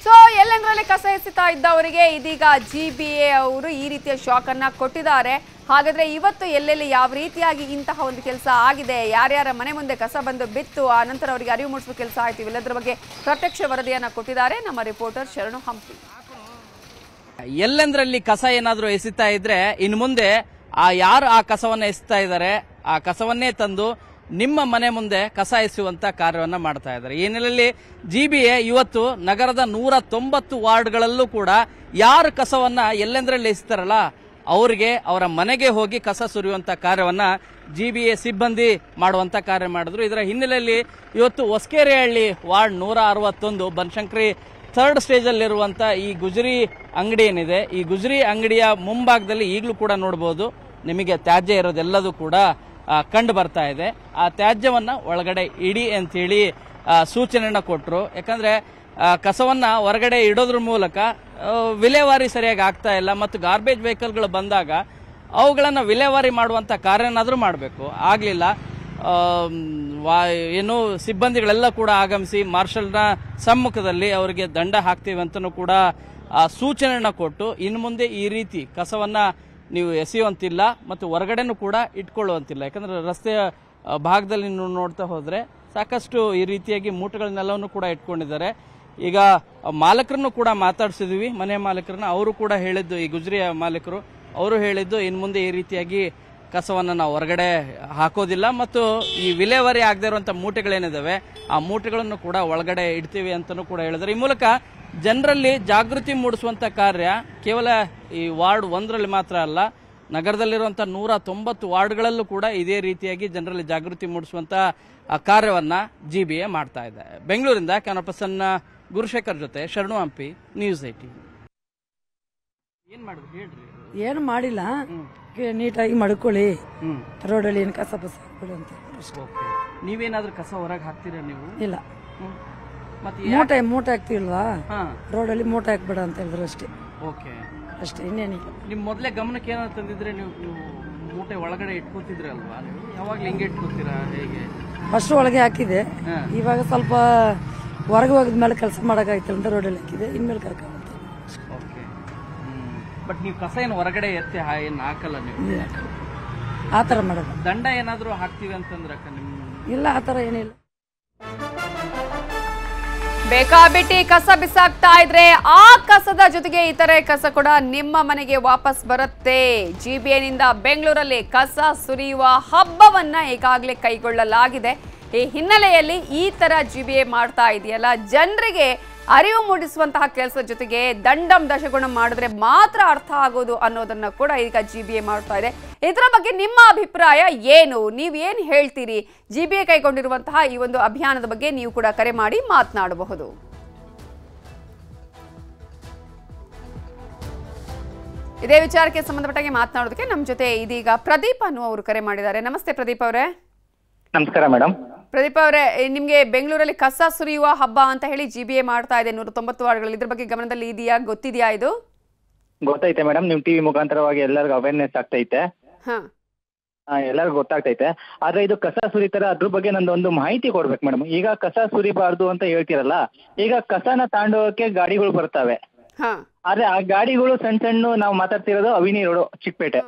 ಸೊ ಎಲ್ಲೆಂದ್ರಲ್ಲಿ ಕಸ ಎಸೆತಾ ಇದ್ದವರಿಗೆ ಇದೀಗ ಜಿಬಿಎ ಅವರು ಈ ರೀತಿಯ ಶಾಕ್ ಅನ್ನ ಕೊಟ್ಟಿದ್ದಾರೆ. ಹಾಗಾದ್ರೆ ಇವತ್ತು ಎಲ್ಲೆಲ್ಲಿ ಯಾವ ರೀತಿಯಾಗಿ ಇಂತಹ ಒಂದು ಕೆಲಸ ಆಗಿದೆ, ಯಾರ್ಯಾರ ಮನೆ ಮುಂದೆ ಕಸ ಬಂದು ಬಿತ್ತು, ಆ ನಂತರ ಅವರಿಗೆ ಅರಿವು ಮೂಡಿಸುವ ಕೆಲಸ ಆಯ್ತು, ಇವೆಲ್ಲದರ ಬಗ್ಗೆ ಪ್ರತ್ಯಕ್ಷ ವರದಿಯನ್ನ ಕೊಟ್ಟಿದ್ದಾರೆ ನಮ್ಮ ರಿಪೋರ್ಟರ್ ಶರಣು ಹಂಪಿ. ಎಲ್ಲೆಂದ್ರಲ್ಲಿ ಕಸ ಏನಾದ್ರೂ ಎಸಿತಾ ಇದ್ರೆ ಇನ್ನು ಮುಂದೆ ಯಾರು ಆ ಕಸವನ್ನ ಎಸಿತಾ ಇದ್ದಾರೆ ಆ ಕಸವನ್ನೇ ತಂದು ನಿಮ್ಮ ಮನೆ ಮುಂದೆ ಕಸ ಎಸೆಯುವಂತ ಕಾರ್ಯವನ್ನ ಮಾಡ್ತಾ ಇದ್ದಾರೆ. ಈ ಹಿನ್ನೆಲೆಯಲ್ಲಿ ಜಿಬಿಎ ಇವತ್ತು ನಗರದ 190 ವಾರ್ಡ್ಗಳಲ್ಲೂ ಕೂಡ ಯಾರು ಕಸವನ್ನ ಎಲ್ಲೆಂದ್ರಲ್ಲಿ ಎಸಿತಾರಲ್ಲ ಅವರಿಗೆ ಅವರ ಮನೆಗೆ ಹೋಗಿ ಕಸ ಸುರಿಯುವಂತ ಕಾರ್ಯವನ್ನ ಜಿಬಿಎ ಸಿಬ್ಬಂದಿ ಮಾಡುವಂತ ಕಾರ್ಯ ಮಾಡಿದ್ರು. ಇದರ ಹಿನ್ನೆಲೆಯಲ್ಲಿ ಇವತ್ತು Hosakerehalli ward 161 Banashankari 3rd stage ಅಲ್ಲಿರುವಂತ ಈ ಗುಜರಿ ಅಂಗಡಿ ಏನಿದೆ, ಈ ಗುಜರಿ ಅಂಗಡಿಯ ಮುಂಭಾಗದಲ್ಲಿ ಈಗಲೂ ಕೂಡ ನೋಡಬಹುದು ನಿಮಗೆ ತ್ಯಾಜ್ಯ ಇರೋದೆಲ್ಲದೂ ಕೂಡ ಕಂಡು ಬರ್ತಾ ಇದೆ. ಆ ತ್ಯಾಜ್ಯವನ್ನ ಒಳಗಡೆ ಇಡಿ ಅಂತ ಹೇಳಿ ಸೂಚನೆಯನ್ನ ಕೊಟ್ಟರು. ಯಾಕಂದ್ರೆ ಕಸವನ್ನ ಹೊರಗಡೆ ಇಡೋದ್ರ ಮೂಲಕ ವಿಲೇವಾರಿ ಸರಿಯಾಗಿ ಆಗ್ತಾ ಇಲ್ಲ ಮತ್ತು ಗಾರ್ಬೇಜ್ ವೆಹಿಕಲ್ಗಳು ಬಂದಾಗ ಅವುಗಳನ್ನ ವಿಲೇವಾರಿ ಮಾಡುವಂತ ಕಾರ್ಯನಾದ್ರೂ ಮಾಡಬೇಕು, ಆಗ್ಲಿಲ್ಲ. ಏನು ಸಿಬ್ಬಂದಿಗಳೆಲ್ಲ ಕೂಡ ಆಗಮಿಸಿ ಮಾರ್ಷಲ್ನ ಸಮ್ಮುಖದಲ್ಲಿ ಅವರಿಗೆ ದಂಡ ಹಾಕ್ತೀವಿ ಅಂತನೂ ಕೂಡ ಸೂಚನೆಯನ್ನ ಕೊಟ್ಟು ಇನ್ನು ಮುಂದೆ ಈ ರೀತಿ ಕಸವನ್ನ ನೀವು ಎಸೆಯುವಂತಿಲ್ಲ ಮತ್ತು ಹೊರಗಡೆನೂ ಕೂಡ ಇಟ್ಕೊಳ್ಳುವಂತಿಲ್ಲ. ಯಾಕಂದ್ರೆ ರಸ್ತೆಯ ಭಾಗದಲ್ಲಿ ನೀವು ನೋಡ್ತಾ ಹೋದ್ರೆ ಸಾಕಷ್ಟು ಈ ರೀತಿಯಾಗಿ ಮೂಟೆಗಳನ್ನೆಲ್ಲವನ್ನು ಕೂಡ ಇಟ್ಕೊಂಡಿದ್ದಾರೆ. ಈಗ ಮಾಲಕರನ್ನು ಕೂಡ ಮಾತಾಡಿಸಿದ್ವಿ, ಮನೆ ಮಾಲಕರನ್ನ. ಅವರು ಕೂಡ ಹೇಳಿದ್ದು, ಈ ಗುಜರಿಯ ಮಾಲೀಕರು ಅವರು ಹೇಳಿದ್ದು ಇನ್ನು ಮುಂದೆ ಈ ರೀತಿಯಾಗಿ ಕಸವನ್ನು ನಾವು ಹೊರಗಡೆ ಹಾಕೋದಿಲ್ಲ ಮತ್ತು ಈ ವಿಲೇವಾರಿ ಆಗದೆ ಇರುವಂತ ಮೂಟೆಗಳೇನಿದಾವೆ ಆ ಮೂಟೆಗಳನ್ನು ಕೂಡ ಒಳಗಡೆ ಇಡ್ತೀವಿ ಅಂತಲೂ ಕೂಡ ಹೇಳಿದ್ದಾರೆ. ಈ ಮೂಲಕ ಜನರಲ್ಲಿ ಜಾಗೃತಿ ಮೂಡಿಸುವಂತ ಕಾರ್ಯ ಕೇವಲ ಈ ವಾರ್ಡ್ 1ರಲ್ಲಿ ಮಾತ್ರ ಅಲ್ಲ, ನಗರದಲ್ಲಿರುವಂತಹ 190 ವಾರ್ಡ್ಗಳಲ್ಲೂ ಕೂಡ ಇದೇ ರೀತಿಯಾಗಿ ಜನರಲ್ಲಿ ಜಾಗೃತಿ ಮೂಡಿಸುವಂತ ಕಾರ್ಯವನ್ನ ಜಿಬಿಎ ಮಾಡ್ತಾ ಇದೆ. ಬೆಂಗಳೂರಿಂದ ಕ್ಯಾಮರಾ ಪರ್ಸನ್ ಗುರುಶೇಖರ್ ಜೊತೆ ಶರಣು ಹಂಪಿ, ನ್ಯೂಸ್ 18. ಏನ್ ಮಾಡಿದ್ರು ಹೇಳ್ರಿ? ಏನು ಮಾಡಿಲ್ಲ, ನೀಟಾಗಿ ಮಡ್ಕೊಳ್ಳಿ, ರೋಡಲ್ಲಿ ಏನು ಕಸ ಬಸ ಹಾಕ್ಬಿಡು ಅಂತ. ನೀವೇನಾದ್ರೂ ಕಸ ಹೊರಗೆ ಹಾಕ್ತೀರಾ ನೀವು? ಇಲ್ಲ, ಮೂಟೆ ಹಾಕ್ತಿಲ್ವಾ, ರೋಡಲ್ಲಿ ಮೂಟೆ ಹಾಕ್ಬೇಡ ಅಂತ ಹೇಳಿದ್ರು ಅಷ್ಟೇ. ಓಕೆ, ಅಷ್ಟೇ, ಇನ್ನೇನಿಲ್ಲ. ನಿಮ್ ಮೊದಲೇ ಗಮನಕ್ಕೆ ಏನಾದ್ರು ತಂದಿದ್ರೆ ನೀವು ಮೂಟೆ ಒಳಗಡೆ ಇಟ್ಕೊತಿದ್ರಿ ಅಲ್ವಾ? ಯಾವಾಗ್ಲೂ ಹಿಂಗೆ ಇಟ್ಕೊತೀರಾ ಹೇಗೆ? ಫಸ್ಟ್ ಒಳಗೆ ಹಾಕಿದೆ. ಇವಾಗ ಸ್ವಲ್ಪ ಹೊರಗೆ ಹೋಗಿದ ಮೇಲೆ ಕೆಲಸ ಮಾಡೋಕ್ಕಾಯ್ತಲ್ಲ ಅಂತ ರೋಡಲ್ಲಿ ಹಾಕಿದೆ. ಇನ್ಮೇಲೆ ಕರ್ಕೊಂಡು ಬಟ್ ನೀವು ಕಸ ಏನು ಹೊರಗಡೆ ಎತ್ತಿ ಏನು ಹಾಕಲ್ಲ ನೀವು? ಆ ಥರ ಮಾಡೋದು. ದಂಡ ಏನಾದರೂ ಹಾಕ್ತೀವಿ ಅಂತಂದ್ರೆ ಇಲ್ಲ, ಆ ಥರ ಏನಿಲ್ಲ. ಬೇಕಾಬಿಟ್ಟಿ ಕಸ ಬಿಸಾಕ್ತಾ ಇದ್ರೆ ಆ ಕಸದ ಜೊತೆಗೆ ಇತರೆ ಕಸ ಕೂಡ ನಿಮ್ಮ ಮನೆಗೆ ವಾಪಸ್ ಬರುತ್ತೆ. ಜಿಬಿಎನಿಂದ ಬೆಂಗಳೂರಲ್ಲಿ ಕಸ ಸುರಿಯುವ ಹಬ್ಬವನ್ನ ಈಗಾಗಲೇ ಕೈಗೊಳ್ಳಲಾಗಿದೆ. ಈ ಹಿನ್ನೆಲೆಯಲ್ಲಿ ಈ ತರ ಜಿಬಿಎ ಮಾಡ್ತಾ ಇದೆಯಲ್ಲ, ಜನರಿಗೆ ಅರಿವು ಮೂಡಿಸುವಂತಹ ಕೆಲಸದ ಜೊತೆಗೆ ದಂಡಂ ದಶಗುಣಂ ಮಾಡಿದ್ರೆ ಮಾತ್ರ ಅರ್ಥ ಆಗೋದು ಅನ್ನೋದನ್ನ ಕೂಡ ಈಗ ಜಿಬಿಎ ಮಾಡ್ತಾ ಇದೆ. ಇದರ ಬಗ್ಗೆ ನಿಮ್ಮ ಅಭಿಪ್ರಾಯ ಏನು? ನೀವೇನು ಹೇಳ್ತೀರಿ? ಜಿಬಿಎ ಕೈಗೊಂಡಿರುವಂತಹ ಈ ಒಂದು ಅಭಿಯಾನದ ಬಗ್ಗೆ ನೀವು ಕೂಡ ಕರೆ ಮಾಡಿ ಮಾತನಾಡಬಹುದು. ಇದೇ ವಿಚಾರಕ್ಕೆ ಸಂಬಂಧಪಟ್ಟಾಗೆ ಮಾತನಾಡೋದಕ್ಕೆ ನಮ್ಮ ಜೊತೆ ಇದೀಗ ಪ್ರದೀಪ್ ಅನ್ನುವರು ಕರೆ ಮಾಡಿದ್ದಾರೆ. ನಮಸ್ತೆ ಪ್ರದೀಪ್ ಅವರೇ. ನಮಸ್ಕಾರ ಮೇಡಮ್. ಪ್ರದೀಪ್ ಅವರೇ, ನಿಮಗೆ ಬೆಂಗಳೂರಲ್ಲಿ ಕಸ ಸುರಿಯುವ ಹಬ್ಬ ಅಂತ ಹೇಳಿ ಜಿಬಿಎ ಮಾಡ್ತಾ ಇದೆ 190 ವಾರ್ಡ್ಗಳಲ್ಲಿ. ಇದ್ರ ಬಗ್ಗೆ ಗಮನದಲ್ಲಿ ಇದೆಯಾ? ಗೊತ್ತಿದೆಯಾ? ಇದು ಗೊತ್ತೈತೆ ಮೇಡಮ್. ನಿಮ್ ಟಿವಿ ಮುಖಾಂತರವಾಗಿ ಎಲ್ಲರಿಗೂ ಅವೇರ್ನೆಸ್ ಆಗ್ತೈತೆ, ಎಲ್ಲರಿಗೂ ಗೊತ್ತಾಗ್ತೈತೆ. ಆದ್ರೆ ಇದು ಕಸ ಸುರಿತಾರೆ, ಅದ್ರ ಬಗ್ಗೆ ನಂದೊಂದು ಮಾಹಿತಿ ಕೊಡ್ಬೇಕು ಮೇಡಮ್. ಈಗ ಕಸ ಸುರಿಬಾರ್ದು ಅಂತ ಹೇಳ್ತಿರಲ್ಲ, ಈಗ ಕಸನ ತಾಂಡೋಕೆ ಗಾಡಿಗಳು ಬರ್ತವೆ. ಆದ್ರೆ ಆ ಗಾಡಿಗಳು ಸಣ್ಣ ಸಣ್ಣ, ನಾವು ಮಾತಾಡ್ತಿರೋದು ಅವಿನಿ ರೋಡ್, ಚಿಕ್ಕಪೇಟೆ,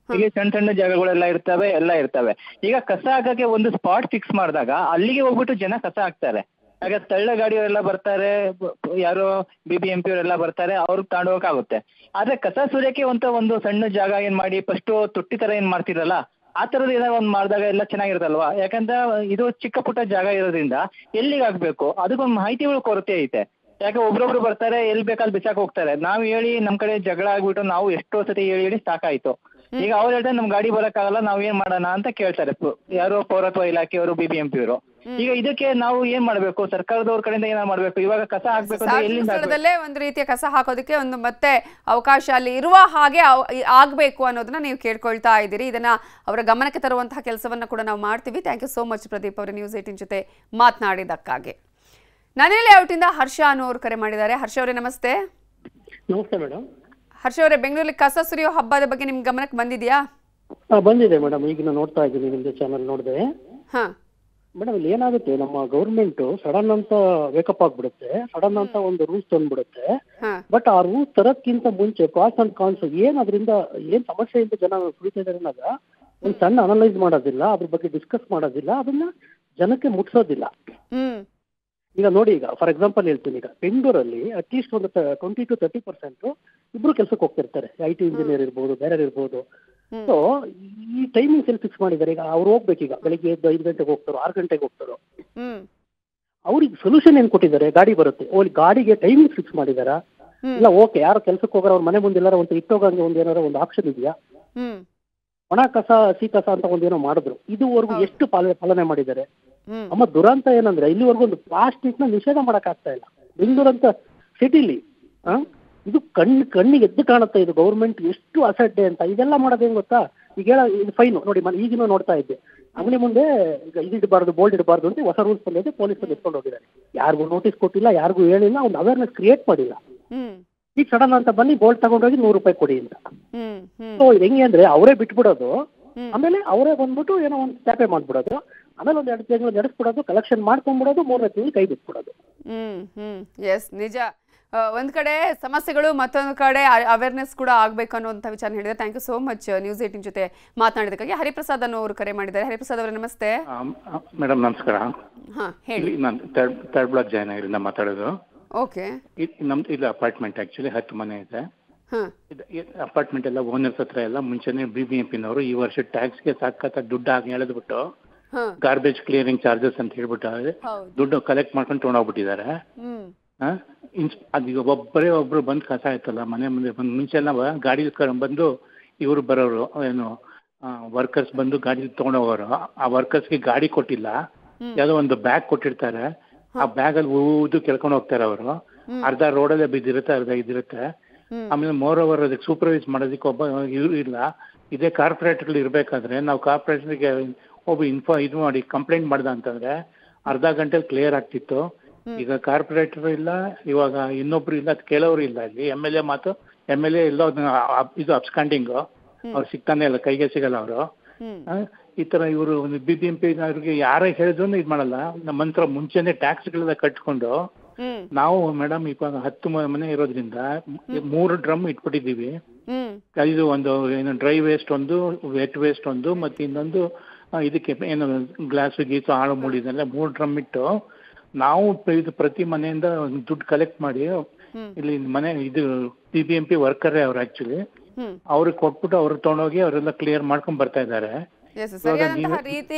ಈಗ ಸಣ್ಣ ಸಣ್ಣ ಜಾಗಗಳೆಲ್ಲ ಇರ್ತವೆ, ಎಲ್ಲ ಇರ್ತವೆ. ಈಗ ಕಸ ಹಾಕಕ್ಕೆ ಒಂದು ಸ್ಪಾಟ್ ಫಿಕ್ಸ್ ಮಾಡಿದಾಗ ಅಲ್ಲಿಗೆ ಹೋಗ್ಬಿಟ್ಟು ಜನ ಕಸ ಹಾಕ್ತಾರೆ. ಆಗ ತಳ್ಳ ಗಾಡಿಯವರೆಲ್ಲ ಬರ್ತಾರೆ, ಯಾರೋ BBMP ಅವರೆಲ್ಲ ಬರ್ತಾರೆ, ಅವ್ರಿಗೆ ತಗೊಂಡೋಗಕ್ಕಾಗುತ್ತೆ. ಆದ್ರೆ ಕಸ ಸುರಿಯಕ್ಕೆ ಅಂತ ಒಂದು ಸಣ್ಣ ಜಾಗ ಏನ್ ಮಾಡಿ ಫಸ್ಟ್ ತೊಟ್ಟಿ ತರ ಏನ್ ಮಾಡ್ತಿರಲ್ಲ, ಆ ತರದ ಏನಾದ್ರು ಒಂದ್ ಮಾಡಿದಾಗ ಎಲ್ಲ ಚೆನ್ನಾಗಿರುತ್ತಲ್ವಾ? ಯಾಕಂದ್ರೆ ಇದು ಚಿಕ್ಕ ಪುಟ್ಟ ಜಾಗ ಇರೋದ್ರಿಂದ ಎಲ್ಲಿಗೆ ಆಗ್ಬೇಕು ಅದಕ್ಕೊಂದು ಮಾಹಿತಿಗಳು ಕೊರತೆ ಐತೆ. ಯಾಕೆ ಒಬ್ರೊಬ್ರು ಬರ್ತಾರೆ, ಎಲ್ಲಿ ಬೇಕಲ್ಲಿ ಬಿಸಾಕ್ ಹೋಗ್ತಾರೆ. ನಾವ್ ಹೇಳಿ ನಮ್ ಕಡೆ ಜಗಳ ಆಗ್ಬಿಟ್ಟು ನಾವು ಎಷ್ಟೋ ಸತಿ ಹೇಳಿ ಸಾಕಾಯ್ತು. ಈಗ ಅವ್ರು ಹೇಳ್ತಾರೆ ನಮ್ ಗಾಡಿ ಬರಕ್ಕಾಗಲ್ಲ, ನಾವ್ ಏನ್ ಮಾಡೋಣ ಅಂತ ಕೇಳ್ತಾರೆ, ಯಾರೋ ಪೌರತ್ವ ಇಲಾಖೆಯವರು, BBMP ಅವರು. ಈಗ ಇದಕ್ಕೆ ನಾವು ಏನ್ ಮಾಡ್ಬೇಕು? ಸರ್ಕಾರದವ್ರ ಕಡೆಯಿಂದ ಏನಾದ್ರು ಮಾಡ್ಬೇಕು. ಇವಾಗ ಕಸ ಹಾಕ್ಬೇಕು ಅಂದ್ರೆ ಎಲ್ಲಿಂದ? ಒಂದು ರೀತಿಯ ಕಸ ಹಾಕೋದಕ್ಕೆ ಒಂದು ಮತ್ತೆ ಅವಕಾಶ ಅಲ್ಲಿ ಇರುವ ಹಾಗೆ ಆಗ್ಬೇಕು ಅನ್ನೋದನ್ನ ನೀವು ಕೇಳ್ಕೊಳ್ತಾ ಇದ್ದೀರಿ. ಇದನ್ನ ಅವರ ಗಮನಕ್ಕೆ ತರುವಂತಹ ಕೆಲಸವನ್ನ ಕೂಡ ನಾವು ಮಾಡ್ತೀವಿ. Thank you so much Pradeep ಅವರೇ, ನ್ಯೂಸ್ 18 ಜೊತೆ ಮಾತನಾಡಿದ್ದಕ್ಕಾಗಿ. ನನ್ನೇ ಲೇಔಟಿಂದ ಹರ್ಷ ಅನ್ನೋರು ಕರೆ ಮಾಡಿದ್ದಾರೆ. ಹರ್ಷ ಅವರೇ ನಮಸ್ತೆ. ನಮಸ್ತೆ ಮೇಡಮ್. ಹರ್ಷ ಅವರೇ, ಬೆಂಗಳೂರಲ್ಲಿ ಕಸ ಸುರಿಯೋ ಹಬ್ಬದ ಬಗ್ಗೆ ನಿಮ್ ಗಮನಕ್ಕೆ ಬಂದಿದ್ಯಾ? ಬಂದಿದೆ ಮೇಡಮ್. ಈಗ ನಾನು ನೋಡ್ತಾ ಇದ್ದೀನಿ, ನಿಮ್ದು ಚಾನಲ್ ನೋಡಿದೆ ಮೇಡಮ್. ಇಲ್ಲಿ ಏನಾಗುತ್ತೆ, ನಮ್ಮ ಗೌರ್ಮೆಂಟ್ ಸಡನ್ ಅಂತ ವೇಕಪ್ ಆಗ್ಬಿಡುತ್ತೆ, ಸಡನ್ ಅಂತ ಒಂದು ರೂಲ್ಸ್ ತಂದ್ಬಿಡುತ್ತೆ. ಬಟ್ ಆ ರೂಲ್ಸ್ ತರಕ್ಕಿಂತ ಮುಂಚೆ ಪ್ರಾಸ್ ಅಂಡ್ ಕಾನ್ಸ್ ಏನ್, ಅದರಿಂದ ಏನ್ ಸಮಸ್ಯೆಯಿಂದ ಜನ ಸುರಿತಾ ಇದಾರೆ ಅನ್ನೋದ ಒಂದು ಸಣ್ಣ ಅನಲೈಸ್ ಮಾಡೋದಿಲ್ಲ, ಅದ್ರ ಬಗ್ಗೆ ಡಿಸ್ಕಸ್ ಮಾಡೋದಿಲ್ಲ, ಅದನ್ನ ಜನಕ್ಕೆ ಮುಟ್ಸೋದಿಲ್ಲ. ಈಗ ನೋಡಿ, ಈಗ ಫಾರ್ ಎಕ್ಸಾಂಪಲ್ ಹೇಳ್ತೀನಿ, ಈಗ ಬೆಂಗಳೂರಲ್ಲಿ ಅಟ್ಲೀಸ್ಟ್ ಒಂದು 20 to 30% ಇಬ್ರು ಕೆಲ್ಸಕ್ಕೆ ಹೋಗ್ತಿರ್ತಾರೆ. IT ಇಂಜಿನಿಯರ್ ಇರ್ಬೋದು, ಬೇರೆ ಇರ್ಬೋದು. ಸೊ ಈ ಟೈಮಿಂಗ್ಸ್ ಎಲ್ಲಿ ಫಿಕ್ಸ್ ಮಾಡಿದ್ದಾರೆ? ಈಗ ಅವ್ರು ಹೋಗ್ಬೇಕೀಗ ಬೆಳಿಗ್ಗೆ 5 ಗಂಟೆಗೆ ಹೋಗ್ತಾರೋ, 6 ಗಂಟೆಗೆ ಹೋಗ್ತಾರೋ, ಅವ್ರಿಗೆ ಸೊಲ್ಯೂಷನ್ ಏನ್ ಕೊಟ್ಟಿದ್ದಾರೆ? ಗಾಡಿ ಬರುತ್ತೆ, ಗಾಡಿಗೆ ಟೈಮಿಂಗ್ ಫಿಕ್ಸ್ ಮಾಡಿದಾರಾ? ಇಲ್ಲ ಓಕೆ, ಯಾರು ಕೆಲ್ಸಕ್ಕೆ ಹೋಗೋರು ಅವ್ರ ಮನೆ ಮುಂದೆ ಎಲ್ಲಾರ ಒಂದು ಇಟ್ಟೋಗಂಗೆ ಒಂದು ಏನಾರ ಒಂದು ಆಪ್ಷನ್ ಇದೆಯಾ? ಒಣ ಕಸ, ಹಸಿ ಕಸ ಅಂತ ಒಂದೇನೋ ಮಾಡಿದ್ರು, ಇದುವರೆಗೂ ಎಷ್ಟು ಪಾಲನೆ ಮಾಡಿದ್ದಾರೆ? ಅಮ್ಮ ದುರಂತ ಏನಂದ್ರೆ, ಇಲ್ಲಿವರೆಗೂ ಒಂದು ಪ್ಲಾಸ್ಟಿಕ್ ನ ನಿಷೇಧ ಮಾಡಕ್ ಆಗ್ತಾ ಇಲ್ಲ ಬೆಂಗಳೂರಂತ ಸಿಟಿಲಿ. ಇದು ಕಣ್ಣಿಗೆ ಎದ್ದು ಕಾಣುತ್ತೆ ಇದು ಗೌರ್ಮೆಂಟ್ ಎಷ್ಟು ಅಸಡ್ಡೆ ಅಂತ. ಇದೆಲ್ಲ ಮಾಡೋದೇನ್ ಗೊತ್ತಾ? ಈಗ ಇದು ಫೈನ್ ನೋಡಿ, ಈಗಿನೂ ನೋಡ್ತಾ ಇದ್ದೆ, ಅಂಗಡಿ ಮುಂದೆ ಈಗ ಇದಿಡಬಾರ್ದು, ಬೋಲ್ಡ್ ಇಡಬಾರ್ದು ಅಂತ ಹೊಸ ರೂಲ್ಸ್ ಬಂದಿದೆ. ಪೊಲೀಸರು ಎತ್ಕೊಂಡು ಹೋಗಿದ್ದಾರೆ, ಯಾರಿಗೂ ನೋಟಿಸ್ ಕೊಟ್ಟಿಲ್ಲ, ಯಾರಿಗೂ ಹೇಳಿಲ್ಲ, ಒಂದು ಅವೇರ್ನೆಸ್ ಕ್ರಿಯೇಟ್ ಮಾಡಿಲ್ಲ. ಈಗ ಸಡನ್ ಅಂತ ಬನ್ನಿ ಬೋಲ್ಡ್ ತಗೊಂಡೋಗಿ 100 ರೂಪಾಯಿ ಕೊಡಿ ಅಂತ. ಸೊ ಇದು ಹೆಂಗೆ ಅಂದ್ರೆ, ಅವರೇ ಬಿಟ್ಬಿಡೋದು, ಆಮೇಲೆ ಅವರೇ ಬಂದ್ಬಿಟ್ಟು ಏನೋ ಒಂದು ಟ್ಯಾಪೆ ಮಾಡ್ಬಿಡೋದು, ಆಮೇಲೆ ಒಂದು 2 ತಿಂಗಳು ನಡೆಸ್ಬಿಡೋದು, ಕಲೆಕ್ಷನ್ ಮಾಡ್ಕೊಂಡ್ಬಿಡೋದು, 3ನೇ ತಿಂಗಳು ಕೈ ಬಿಟ್ಬಿಡೋದು. ಎಸ್, ನಿಜ. ಒಂದ್ ಕಡೆ ಸಮಸ್ಯೆಗಳು, ಮತ್ತೊಂದು ಕಡೆ ಅವೇರ್ನೆಸ್ ಕೂಡ ಆಗ್ಬೇಕು ಅನ್ನುವಂಥ ವಿಚಾರ ಹೇಳಿದ್ರೆ. Thank you so much news 18 ಜೊತೆ ಮಾತನಾಡಿದಕ್ಕಾಗಿ. ಹರಿಪ್ರಸಾದ್ ಅನ್ನೋರು ಕರೆ ಮಾಡಿದ್ದಾರೆ. ಹರಿಪ್ರಸಾದ್ ಅವರೇ ನಮಸ್ತೆ. ಮೇಡಮ್ ನಮಸ್ಕಾರ. ಹೇಳಿ. ನಾನು ಥರ್ಡ್ ಬ್ಲಾಕ್ ಜಯನಗರಿಂದ ಮಾತಾಡೋದು. ಓಕೆ. ನಮ್ದು ಇದು ಅಪಾರ್ಟ್ಮೆಂಟ್, ಆಕ್ಚುಲಿ 10 ಮನೆ ಇದೆ. ಅಪಾರ್ಟ್ಮೆಂಟ್ ಎಲ್ಲ ಓನರ್ಸ್ ಹತ್ರ ಎಲ್ಲ ಮುಂಚೆನೆ BBMPನವರು ಈ ವರ್ಷ ಟ್ಯಾಕ್ಸ್ಗೆ ಸಾಕತ್ತ ದುಡ್ಡು ಹಾಕಿ ಎಳೆದ್ಬಿಟ್ಟು ಗಾರ್ಬೇಜ್ ಕ್ಲಿಯರಿಂಗ್ ಚಾರ್ಜಸ್ ಅಂತ ಹೇಳ್ಬಿಟ್ಟು ದುಡ್ಡು ಕಲೆಕ್ಟ್ ಮಾಡ್ಕೊಂಡು ತೊಗೊಂಡೋಗ್ಬಿಟ್ಟಿದ್ದಾರೆ. ಅದೀಗ ಒಬ್ರು ಬಂದು ಕಸ ಆಯ್ತಲ್ಲ ಮನೆ ಮುಂದೆ ಬಂದು, ಮುಂಚೆ ಎಲ್ಲ ಗಾಡಿ ಬಂದು ಇವರು ಬರೋರು, ಏನು ವರ್ಕರ್ಸ್ ಬಂದು ಗಾಡಿ ತಗೊಂಡೋಗೋರು. ಆ ವರ್ಕರ್ಸ್ಗೆ ಗಾಡಿ ಕೊಟ್ಟಿಲ್ಲ, ಯಾವುದೋ ಒಂದು ಬ್ಯಾಗ್ ಕೊಟ್ಟಿರ್ತಾರೆ, ಆ ಬ್ಯಾಗ್ ಅಲ್ಲಿ ಊದು ಕೆಳ್ಕೊಂಡು ಹೋಗ್ತಾರೆ ಅವರು. ಅರ್ಧ ರೋಡಲ್ಲೇ ಬಿದ್ದಿರುತ್ತೆ, ಅರ್ಧ ಇದಿರುತ್ತೆ. ಆಮೇಲೆ ಮೋರ್ ಓವರ್ ಅದಕ್ಕೆ ಸೂಪರ್ವೈಸ್ ಮಾಡೋದಕ್ಕೆ ಒಬ್ಬ ಇವ್ರು ಇಲ್ಲ. ಇದೇ ಕಾರ್ಪೊರೇಟ್ಗಳು ಇರ್ಬೇಕಾದ್ರೆ ನಾವು ಕಾರ್ಪೊರೇಟ್ರಿಗೆ ಒಬ್ಬ ಇದು ಮಾಡಿ ಕಂಪ್ಲೇಂಟ್ ಮಾಡ್ದ ಅಂತಂದ್ರೆ ಅರ್ಧ ಗಂಟೆಲಿ ಕ್ಲಿಯರ್ ಆಗ್ತಿತ್ತು. ಈಗ ಕಾರ್ಪೊರೇಟರ್ ಇಲ್ಲ, ಇವಾಗ ಇನ್ನೊಬ್ರು ಇಲ್ಲ, ಕೇಳೋರು ಇಲ್ಲ. ಇಲ್ಲಿ MLA ಮಾತು, MLA ಇಲ್ಲ, ಇದು ಅಬ್ಸ್ಕಾಂಡಿಂಗು, ಅವ್ರು ಸಿಗ್ತಾನೆ ಇಲ್ಲ, ಕೈಗೆ ಸಿಗಲ್ಲ ಅವರು. ಈ ತರ ಇವರು ಒಂದು BBMP ಅವ್ರಿಗೆ ಯಾರೇ ಹೇಳಿದ್ರು ಇದು ಮಾಡಲ್ಲ. ನಮ್ಮ ಹತ್ರ ಮುಂಚೆನೆ ಟ್ಯಾಕ್ಸ್ಗಳೆಲ್ಲ ಕಟ್ಕೊಂಡು ನಾವು ಮೇಡಮ್ ಇವಾಗ 10 ಮನೆ ಇರೋದ್ರಿಂದ 3 ಡ್ರಮ್ ಇಟ್ಬಿಟ್ಟಿದೀವಿ. ಇದು ಒಂದು ಏನು ಡ್ರೈ ವೇಸ್ಟ್ ಒಂದು, ವೆಟ್ ವೇಸ್ಟ್ ಒಂದು, ಮತ್ತೆ ಇನ್ನೊಂದು ಇದಕ್ಕೆ ಏನು ಗ್ಲಾಸ್ ಗೀಸು ಆಳು ಮೂಳು ಇದೆಲ್ಲ 3 ಡ್ರಮ್ ಇಟ್ಟು ನಾವು ಇದು ಪ್ರತಿ ಮನೆಯಿಂದ ದುಡ್ಡು ಕಲೆಕ್ಟ್ ಮಾಡಿ ಇಲ್ಲಿ ಮನೆ ಇದು BBMP ವರ್ಕರೇ ಅವ್ರು ಆಕ್ಚುಲಿ ಅವ್ರಿಗೆ ಕೊಟ್ಬಿಟ್ಟು ಅವ್ರು ತಗೊಂಡೋಗಿ ಅವರೆಲ್ಲ ಕ್ಲಿಯರ್ ಮಾಡ್ಕೊಂಡ್ ಬರ್ತಾ ಇದ್ದಾರೆ. ಸರಿಯಾದಂತಹ ರೀತಿ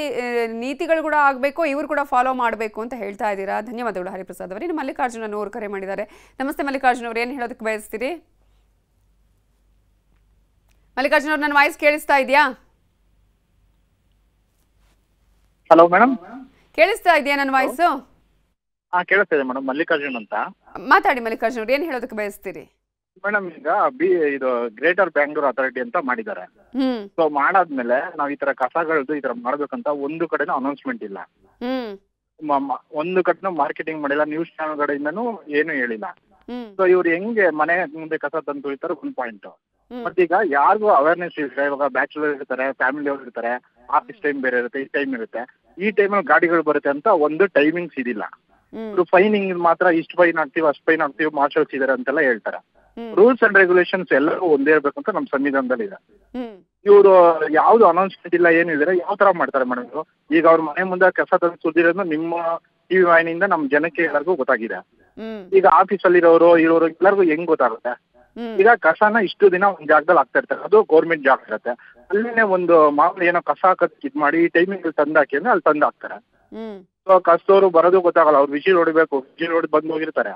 ನೀತಿಗಳು ಕೂಡ ಆಗ್ಬೇಕು, ಇವರು ಕೂಡ ಫಾಲೋ ಮಾಡಬೇಕು ಅಂತ ಹೇಳ್ತಾ ಇದ್ದೀರಾ. ಧನ್ಯವಾದಗಳು ಹರಿಪ್ರಸಾದ್ ಅವರೇ. ಇನ್ನು ಮಲ್ಲಿಕಾರ್ಜುನ್ ಅವರು ಕರೆ ಮಾಡಿದ್ದಾರೆ. ನಮಸ್ತೆ ಮಲ್ಲಿಕಾರ್ಜುನ್ ಅವರು, ಏನ್ ಹೇಳೋದಕ್ಕೆ ಬಯಸ್ತೀರಿ? ಮಲ್ಲಿಕಾರ್ಜುನ್ ಅವ್ರು, ನನ್ನ ವಾಯ್ಸ್ ಕೇಳಿಸ್ತಾ ಇದೆಯಾ? ಹಲೋ ಮೇಡಮ್, ಕೇಳಿಸ್ತಾ ಇದೆಯಾ ನನ್ನ ವಾಯ್ಸು? ಕೇಳಿಸ್ತಾ ಇದೆ ಮೇಡಮ್. ಮಲ್ಲಿಕಾರ್ಜುನ್ ಅಂತ ಮಾತಾಡಿ ಮಲ್ಲಿಕಾರ್ಜುನ್ ಅವ್ರು, ಏನ್ ಹೇಳೋದಕ್ಕೆ ಬಯಸ್ತೀರಿ? ಮೇಡಮ್, ಈಗ ಇದು ಗ್ರೇಟರ್ ಬ್ಯಾಂಗ್ಳೂರ್ ಅಥಾರಿಟಿ ಅಂತ ಮಾಡಿದ್ದಾರೆ. ಸೊ ಮಾಡಾದ್ಮೇಲೆ ನಾವ್ ಈ ತರ ಕಸಗಳದ್ದು ಈ ತರ ಮಾಡ್ಬೇಕಂತ ಒಂದು ಕಡೆನೂ ಅನೌನ್ಸ್ಮೆಂಟ್ ಇಲ್ಲ, ಒಂದು ಕಡೆನೂ ಮಾರ್ಕೆಟಿಂಗ್ ಮಾಡಿಲ್ಲ, ನ್ಯೂಸ್ ಚಾನಲ್ ಕಡೆಯಿಂದನೂ ಏನು ಹೇಳಿಲ್ಲ. ಸೊ ಇವ್ರು ಹೆಂಗೆ ಮನೆ ಮುಂದೆ ಕಸ ತಂದು ತೊಳಿತಾರೆ ಒಂದ್ ಪಾಯಿಂಟ್. ಮತ್ತೀಗ ಯಾರಿಗೂ ಅವೇರ್ನೆಸ್ ಇರುತ್ತೆ. ಇವಾಗ ಬ್ಯಾಚುಲರ್ ಇರ್ತಾರೆ, ಫ್ಯಾಮಿಲಿ ಅವ್ರು ಇರ್ತಾರೆ, ಆಫೀಸ್ ಟೈಮ್ ಬೇರೆ ಇರುತ್ತೆ, ಈ ಟೈಮ್ ಇರುತ್ತೆ, ಈ ಟೈಮಲ್ಲಿ ಗಾಡಿಗಳು ಬರುತ್ತೆ ಅಂತ ಒಂದು ಟೈಮಿಂಗ್ಸ್ ಇದಿಲ್ಲ. ಫೈನಿಂಗ್ ಮಾತ್ರ ಇಷ್ಟು ಫೈನ್ ಆಗ್ತೀವಿ, ಅಷ್ಟು ಫೈನ್ ಆಗ್ತೀವಿ, ಮಾರ್ಷಲ್ಸ್ ಇದಾರೆ ಅಂತೆಲ್ಲ ಹೇಳ್ತಾರೆ. ರೂಲ್ಸ್ ಅಂಡ್ ರೆಗ್ಯುಲೇಷನ್ಸ್ ಎಲ್ಲರೂ ಒಂದೇ ಇರ್ಬೇಕು ಅಂತ ನಮ್ಮ ಸಂವಿಧಾನದಲ್ಲಿ ಇದೆ. ಇವರು ಯಾವ್ದು ಅನೌನ್ಸ್ಮೆಂಟ್ ಇಲ್ಲ, ಏನಿದ್ರೆ ಯಾವ ತರ ಮಾಡ್ತಾರೆ ಮೇಡಮ್ ಇವರು? ಈಗ ಅವ್ರ ಮನೆ ಮುಂದೆ ಕಸ ತಂದು ಸುದ್ದಿರೋದು ನಿಮ್ಮ TV ವಾಹಿನಿಯಿಂದ ನಮ್ ಜನಕ್ಕೆ ಎಲ್ಲರಿಗೂ ಗೊತ್ತಾಗಿದೆ. ಈಗ ಆಫೀಸಲ್ಲಿ ಇರೋರು ಎಲ್ಲರಿಗೂ ಹೆಂಗ್ ಗೊತ್ತಾಗುತ್ತೆ? ಈಗ ಕಸನ ಇಷ್ಟು ದಿನ ಒಂದ್ ಜಾಗದಲ್ಲಿ ಹಾಕ್ತಾ ಇರ್ತಾರೆ, ಅದು ಗೌರ್ಮೆಂಟ್ ಜಾಗ ಇರುತ್ತೆ. ಅಲ್ಲೇನೆ ಒಂದು ಮಾಮೂಲಿ ಏನೋ ಕಸ ಹಾಕತ್ ಇದ್ ಮಾಡಿ ಈ ಟೈಮಿಂಗ್ ತಂದು ಹಾಕಿ ಅಂದ್ರೆ ಅಲ್ಲಿ ತಂದು ಹಾಕ್ತಾರೆ. ಸೊ ಕಸದವ್ರು ಬರೋದು ಗೊತ್ತಾಗಲ್ಲ, ಅವ್ರು ವಿಜಿಲ್ ಹೊಡಿಬೇಕು, ವಿಜಿಲ್ ಹೊಡಿ ಬಂದು ಹೋಗಿರ್ತಾರೆ,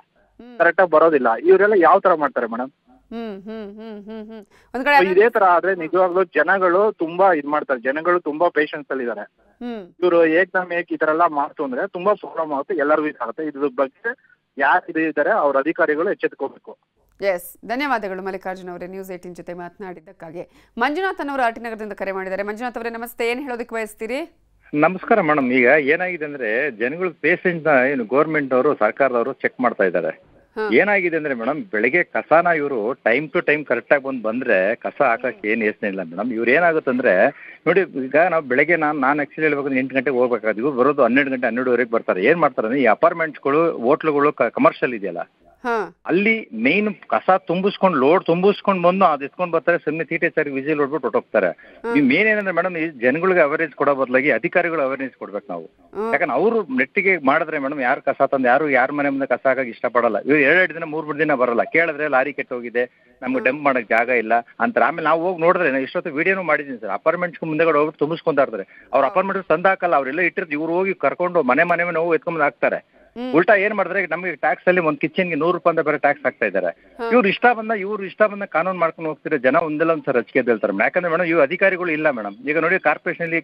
ಕರೆಕ್ಟ್ ಆಗಿ ಬರೋದಿಲ್ಲ. ಇವರೆಲ್ಲ ಯಾವ ತರ ಮಾಡ್ತಾರೆ ಮೇಡಮ್? ಇದೇ ತರ ಆದ್ರೆ ನಿಜವಾಗ್ಲೂ ಜನಗಳು ತುಂಬಾ ಇದ್ ಮಾಡ್ತಾರೆ, ಜನಗಳು ತುಂಬಾ ಪೇಷನ್ಸ್ ಅಲ್ಲಿ ಇದಾರೆ. ಇವರು ಏಕ್ದಮ್ ಈ ತರ ಎಲ್ಲ ಮಾಡ್ತು ಅಂದ್ರೆ ತುಂಬಾ ಪ್ರಾಬ್ಲಮ್ ಆಗುತ್ತೆ, ಎಲ್ಲರಿಗೂ ಇದಾಗುತ್ತೆ. ಇದ್ರ ಬಗ್ಗೆ ಯಾರು ಇದ್ದಾರೆ ಅವ್ರ ಅಧಿಕಾರಿಗಳು ಎಚ್ಚೆತ್ಕೋಬೇಕು. ಎಸ್, ಧನ್ಯವಾದಗಳು ಮಲ್ಲಿಕಾರ್ಜುನ್ ಅವರೇ ನ್ಯೂಸ್ 18 ಜೊತೆ ಮಾತನಾಡಿದ್ದಕ್ಕಾಗಿ. ಮಂಜುನಾಥ್ ಅವರು ಆರ್ ಟಿ ನಗರದಿಂದ ಕರೆ ಮಾಡಿದ್ದಾರೆ. ಮಂಜುನಾಥ್ ಅವರೇ ನಮಸ್ತೆ, ಏನ್ ಹೇಳೋದಕ್ಕೆ ಬಯಸ್ತೀರಿ? ನಮಸ್ಕಾರ ಮೇಡಮ್. ಈಗ ಏನಾಗಿದೆ ಅಂದ್ರೆ ಜನಗಳು ಪೇಷೆಂಟ್ ನ ಏನು ಗೌರ್ಮೆಂಟ್ ಅವರು ಸರ್ಕಾರದವರು ಚೆಕ್ ಮಾಡ್ತಾ ಇದ್ದಾರೆ. ಏನಾಗಿದೆ ಅಂದ್ರೆ ಮೇಡಮ್, ಬೆಳಿಗ್ಗೆ ಕಸನ ಇವರು ಟೈಮ್ ಟು ಟೈಮ್ ಕರೆಕ್ಟ್ ಆಗಿ ಬಂದ್ರೆ ಕಸ ಹಾಕಕ್ಕೆ ಏನ್ ಯೋಚನೆ ಇಲ್ಲ ಮೇಡಮ್. ಇವ್ರು ಏನಾಗುತ್ತೆ ಅಂದ್ರೆ ನೋಡಿ, ಈಗ ನಾವು ಬೆಳಗ್ಗೆ ನಾನು ಆಕ್ಚುಲಿ ಹೇಳ್ಬೇಕಂದ್ರೆ 8 ಗಂಟೆಗೆ ಹೋಗ್ಬೇಕಾದ್ರೆ ಇವ್ರು ಬರೋದು 12 ಗಂಟೆ 12:30 ಬರ್ತಾರೆ. ಏನ್ ಮಾಡ್ತಾರೆ ಅಂದ್ರೆ ಈ ಅಪಾರ್ಟ್ಮೆಂಟ್ಸ್ಗಳು, ಹೋಟ್ಲುಗಳು, ಕಮರ್ಷಿಯಲ್ ಇದೆಯಲ್ಲ ಅಲ್ಲಿ ಮೇನ್ ಕಸ ತುಂಬಿಸ್ಕೊಂಡು ಲೋಡ್ ತುಂಬಿಸ್ಕೊಂಡು ಬಂದು ಅದು ಎತ್ಕೊಂಡ್ ಬರ್ತಾರೆ, ಸುಮ್ಮನೆ ತೀಟೆಚಾರಿ ವಿಜಿಲ್ ಹೊಡ್ಬಿಟ್ಟು ಹೊಟ್ಟೋಗ್ತಾರೆ. ಈ ಮೇನ್ ಏನಂದ್ರೆ ಮೇಡಮ್, ಈ ಜನಗಳಿಗೆ ಅವೇರ್ನೆಸ್ ಕೊಡೋ ಬದಲಾಗಿ ಅಧಿಕಾರಿಗಳು ಅವೇರ್ನೆಸ್ ಕೊಡ್ಬೇಕು ನಾವು. ಯಾಕಂದ್ರೆ ಅವರು ನೆಟ್ಟಿಗೆ ಮಾಡಿದ್ರೆ ಮೇಡಮ್ ಯಾರು ಕಸ ತಂದು ಯಾರ ಮನೆ ಮುಂದೆ ಕಸ ಹಾಕಕ್ಕೆ ಇಷ್ಟಪಡಲ್ಲ. ಇವ್ರು 2 ದಿನ 3 ದಿನ ಬರಲ್ಲ, ಕೇಳಿದ್ರೆ ಲಾರಿ ಕೆಟ್ಟೋಗಿದೆ, ನಮ್ಗೆ ಡಂಪ್ ಮಾಡಕ್ ಜಾಗ ಇಲ್ಲ ಅಂತಾರೆ. ಆಮೇಲೆ ನಾವು ಹೋಗಿ ನೋಡಿದ್ರೆ ಇಷ್ಟೊತ್ತು ವಿಡಿಯೋನು ಮಾಡಿದೀನಿ ಸರ್, ಅಪಾರ್ಟ್ಮೆಂಟ್ಸ್ ಮುಂದೆಗಡೆ ಹೋಗ್ಬಿಟ್ಟು ತುಂಬಿಸ್ಕೊಂತಾ ಇರ್ತಾರೆ. ಅವ್ರ ಅಪಾರ್ಟ್ಮೆಂಟ್ ತಂದು ಹಾಕಲ್ಲ, ಅವ್ರೆಲ್ಲ ಇಟ್ಟಿರ್ತಾರೆ, ಇವ್ರು ಹೋಗಿ ಕರ್ಕೊಂಡು ಮನೆ ನೋವು ಎತ್ಕೊಂಡ್ ಹಾಕ್ತಾರೆ. ಉಲ್ಟಾ ಏನ್ ಮಾಡಿದ್ರೆ ನಮಗೆ ಟ್ಯಾಕ್ಸ್ ಅಲ್ಲಿ ಒಂದು ಕಿಚನ್ಗೆ 100 ರೂಪಾಯಿ ಅಂತ ಬೇರೆ ಟ್ಯಾಕ್ಸ್ ಹಾಕ್ತಾ ಇದ್ದಾರೆ. ಇವ್ರು ಇಷ್ಟ ಬಂದ ಕಾನೂನು ಮಾಡ್ಕೊಂಡು ಹೋಗ್ತಿರೋ ಜನ ಒಂದೆಲ್ಲ ಒಂದ್ಸಲ ರಚಿಕೆ ಹೇಳ್ತಾರೆ. ಯಾಕಂದ್ರೆ ಮೇಡಮ್ ಇವು ಅಧಿಕಾರಿಗಳು ಇಲ್ಲ ಮೇಡಮ್. ಈಗ ನೋಡಿ, ಕಾರ್ಪೊರೇಷನ್ ಅಲ್ಲಿ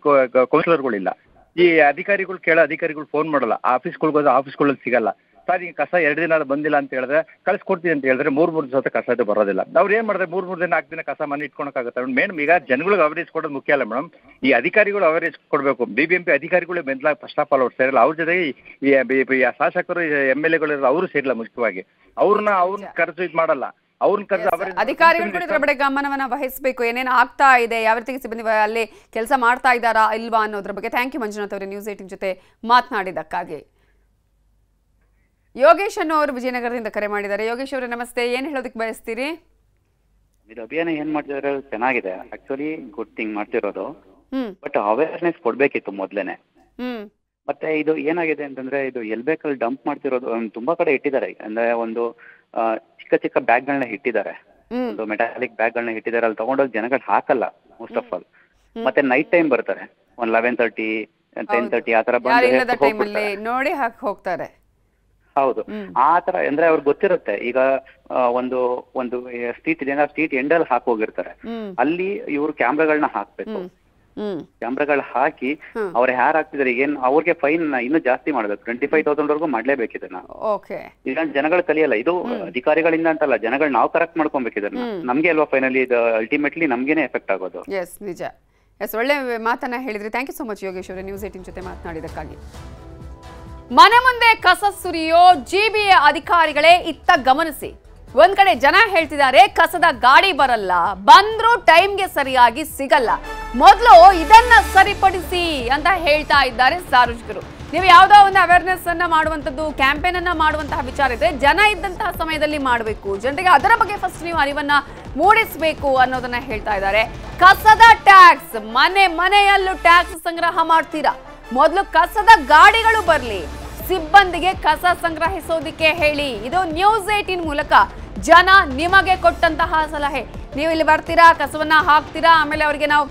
ಕೌನ್ಸಿಲರ್ಗಳು ಇಲ್ಲ, ಈ ಅಧಿಕಾರಿಗಳು ಅಧಿಕಾರಿಗಳು ಫೋನ್ ಮಾಡಲ್ಲ, ಆಫೀಸ್ಗಳಿಗೆ ಆಫೀಸ್ಗಳಲ್ಲಿ ಸಿಗಲ್ಲ. ಸರ್ ಈಗ ಕಸ 2 ದಿನ ಬಂದಿಲ್ಲ ಅಂತ ಹೇಳಿದ್ರೆ ಕಳ್ಸಿಕೊಡ್ತೀವಿ ಅಂತ ಹೇಳಿದ್ರೆ 3 ದಿವಸ ಕಸ ಇದು ಬರೋದಿಲ್ಲ. ಅವ್ರು ಏನ್ ಮಾಡಿದ್ರೆ 3 ದಿನ 4 ದಿನ ಕಸ ಮನೆ ಇಟ್ಕೊಳಕ್ಕಾಗುತ್ತೆ ಮೇಡಮ್. ಈಗ ಜನಗಳಿಗೆ ಅವೇರ್ನೆಸ್ ಕೊಡೋದು ಮುಖ್ಯ ಅಲ್ಲ ಮೇಡಮ್, ಈ ಅಧಿಕಾರಿಗಳು ಅವೇರ್ನೆಸ್ ಕೊಡಬೇಕು. BBMP ಅಧಿಕಾರಿಗಳು ಬೆಂದ್ಲ ಫಸ್ಟ್ ಆಫ್ ಆಲ್ ಅವ್ರು ಸೇರಿಲ್ಲ, ಅವ್ರ ಜೊತೆಗೆ ಈ ಶಾಸಕರು MLA ಅವರು ಸೇರಿಲ್ಲ. ಮುಖ್ಯವಾಗಿ ಅವ್ರನ್ನ ಕರೆದು ಇದು ಮಾಡಲ್ಲ, ಅಧಿಕಾರಿಗಳು ಕೂಡ ಇದ್ರ ಬಗ್ಗೆ ಗಮನವನ್ನ ವಹಿಸಬೇಕು. ಏನೇನು ಆಗ್ತಾ ಇದೆ, ಯಾವ ರೀತಿ ಸಿಬ್ಬಂದಿ ಅಲ್ಲಿ ಕೆಲಸ ಮಾಡ್ತಾ ಇದ್ದಾರಾ ಇಲ್ವಾ ಅನ್ನೋದ್ರ ಬಗ್ಗೆ. ಥ್ಯಾಂಕ್ ಯು ಮಂಜುನಾಥ್ ಅವರೇ ನ್ಯೂಸ್ 18 ಜೊತೆ ಮಾತನಾಡಿದ್ದಕ್ಕಾಗಿ. ಯೋಗೇಶ್ ಅವರು ವಿಜಯನಗರದಿಂದ ಕರೆ ಮಾಡಿದ್ದಾರೆ. ಯೋಗೇಶ್ ಅವರೇ ನಮಸ್ತೆ, ಏನ್ ಹೇಳೋದಕ್ಕೆ ಬಯಸ್ತೀರಿ? ಇದು ಅಭಿಯಾನ ಏನ್ ಮಾಡ್ತಿದ್ರೆ ಚೆನ್ನಾಗಿದೆ, ಆಕ್ಚುಲಿ ಗುಡ್ ಥಿಂಗ್ ಮಾಡ್ತಿರೋದು. ಬಟ್ ಅವೇರ್ನೆಸ್ ಕೊಡ್ಬೇಕಿತ್ತು ಮೊದ್ಲೇನೆ. ಮತ್ತೆ ಇದು ಏನಾಗಿದೆ ಅಂತಂದ್ರೆ, ಇದು ಎಲ್ಬೇಕಲ್ಲಿ ಡಂಪ್ ಮಾಡ್ತಿರೋದು ತುಂಬಾ ಕಡೆ ಇಟ್ಟಿದ್ದಾರೆ. ಅಂದ್ರೆ ಒಂದು ಚಿಕ್ಕ ಬ್ಯಾಗ್ಗಳನ್ನ ಇಟ್ಟಿದ್ದಾರೆ, ಒಂದು ಮೆಟಾಲಿಕ್ ಬ್ಯಾಗ್ಗಳನ್ನ ಇಟ್ಟಿದ್ದಾರೆ. ಅಲ್ಲಿ ತಗೊಂಡೋಗಿ ಜನಗಳು ಹಾಕಲ್ಲ ಮೋಸ್ಟ್ ಆಫ್ ಆಲ್. ಮತ್ತೆ ನೈಟ್ ಟೈಮ್ ಬರ್ತಾರೆ, ಒಂದು 11:30 10:30 ಆತರ ಬಂದು ನೋಡಿ ಹಾಕಿ ಹೋಗ್ತಾರೆ. ಹೌದು, ಆ ತರ ಅಂದ್ರೆ ಅವ್ರಿಗೆ ಗೊತ್ತಿರುತ್ತೆ. ಈಗ ಒಂದು ಸ್ಟ್ರೀಟ್ ಇದೆ, ಸ್ಟ್ರೀಟ್ ಎಂಡಲ್ಲಿ ಹಾಕೋಗಿರ್ತಾರೆ, ಅಲ್ಲಿ ಇವ್ರು ಕ್ಯಾಮ್ರಾಗಳನ್ನ ಹಾಕ್ಬೇಕು. ಕ್ಯಾಮ್ರಾಗಳು ಹಾಕಿ ಅವ್ರು ಯಾರು ಹಾಕ್ತಿದಾರೆ ಏನ್ ಅವ್ರಿಗೆ ಫೈನ್ ಇನ್ನೂ ಜಾಸ್ತಿ ಮಾಡ್ಬೇಕು, 25,000 ವರೆಗೂ ಮಾಡ್ಲೇಬೇಕಿದೆ. ಇದನ್ನ ಜನಗಳು ಕಲಿಯಲ್ಲ. ಇದು ಅಧಿಕಾರಿಗಳಿಂದ ಅಂತಲ್ಲ, ಜನಗಳು ನಾವು ಕರೆಕ್ಟ್ ಮಾಡ್ಕೊಬೇಕಿದ್ರೆ ನಮ್ಗೆ ಅಲ್ವಾ ಫೈನಲಿ ಇದು ಅಲ್ಟಿಮೇಟ್ಲಿ ನಮ್ಗೇನೆ ಎಫೆಕ್ಟ್ ಆಗೋದು. ಎಸ್, ನಿಜ. ಎಸ್, ಒಳ್ಳೆ ಮಾತನ್ನ ಹೇಳಿದ್ರಿ. Thank you so much Yogesh ಅವರೇ ನ್ಯೂಸ್ 18 ಜೊತೆ ಮಾತನಾಡಿದಕ್ಕಾಗಿ. ಮನೆ ಮುಂದೆ ಕಸ ಸುರಿಯೋ GBA ಅಧಿಕಾರಿಗಳೇ ಇತ್ತ ಗಮನಿಸಿ. ಒಂದ್ ಕಡೆ ಜನ ಹೇಳ್ತಿದ್ದಾರೆ ಕಸದ ಗಾಡಿ ಬರಲ್ಲ, ಬಂದ್ರೂ ಟೈಮ್ಗೆ ಸರಿಯಾಗಿ ಸಿಗಲ್ಲ. ಮೊದಲು ಇದನ್ನ ಸರಿಪಡಿಸಿ ಅಂತ ಹೇಳ್ತಾ ಇದ್ದಾರೆ ಸಾರ್ವಜನಿಕರು. ನೀವು ಯಾವುದೋ ಒಂದು ಅವೇರ್ನೆಸ್ ಅನ್ನ ಮಾಡುವಂಥದ್ದು, ಕ್ಯಾಂಪೇನ್ ಅನ್ನ ಮಾಡುವಂತಹ ವಿಚಾರ ಇದೆ, ಜನ ಇದ್ದಂತಹ ಸಮಯದಲ್ಲಿ ಮಾಡಬೇಕು, ಜನರಿಗೆ ಅದರ ಬಗ್ಗೆ ಫಸ್ಟ್ ನೀವು ಅರಿವನ್ನ ಮೂಡಿಸಬೇಕು ಅನ್ನೋದನ್ನ ಹೇಳ್ತಾ ಇದ್ದಾರೆ. ಕಸದ ಟ್ಯಾಕ್ಸ್, ಮನೆಯಲ್ಲೂ ಟ್ಯಾಕ್ಸ್ ಸಂಗ್ರಹ ಮಾಡ್ತೀರಾ, ಮೊದಲು ಕಸದ ಗಾಡಿಗಳು ಬರಲಿ, ಸಿಬ್ಬಂದಿಗೆ ಕಸ ಸಂಗ್ರಹಿಸೋದಿಕ್ಕೆ ಹೇಳಿ. ಇದು ನ್ಯೂಸ್ 18 ಮೂಲಕ ಜನ ನಿಮಗೆ ಕೊಟ್ಟಂತಹ ಸಲಹೆ. ನೀವು ಇಲ್ಲಿ ಬರ್ತೀರಾ, ಕಸವನ್ನ ಹಾಕ್ತೀರಾ, ಆಮೇಲೆ ಅವರಿಗೆ ನಾವು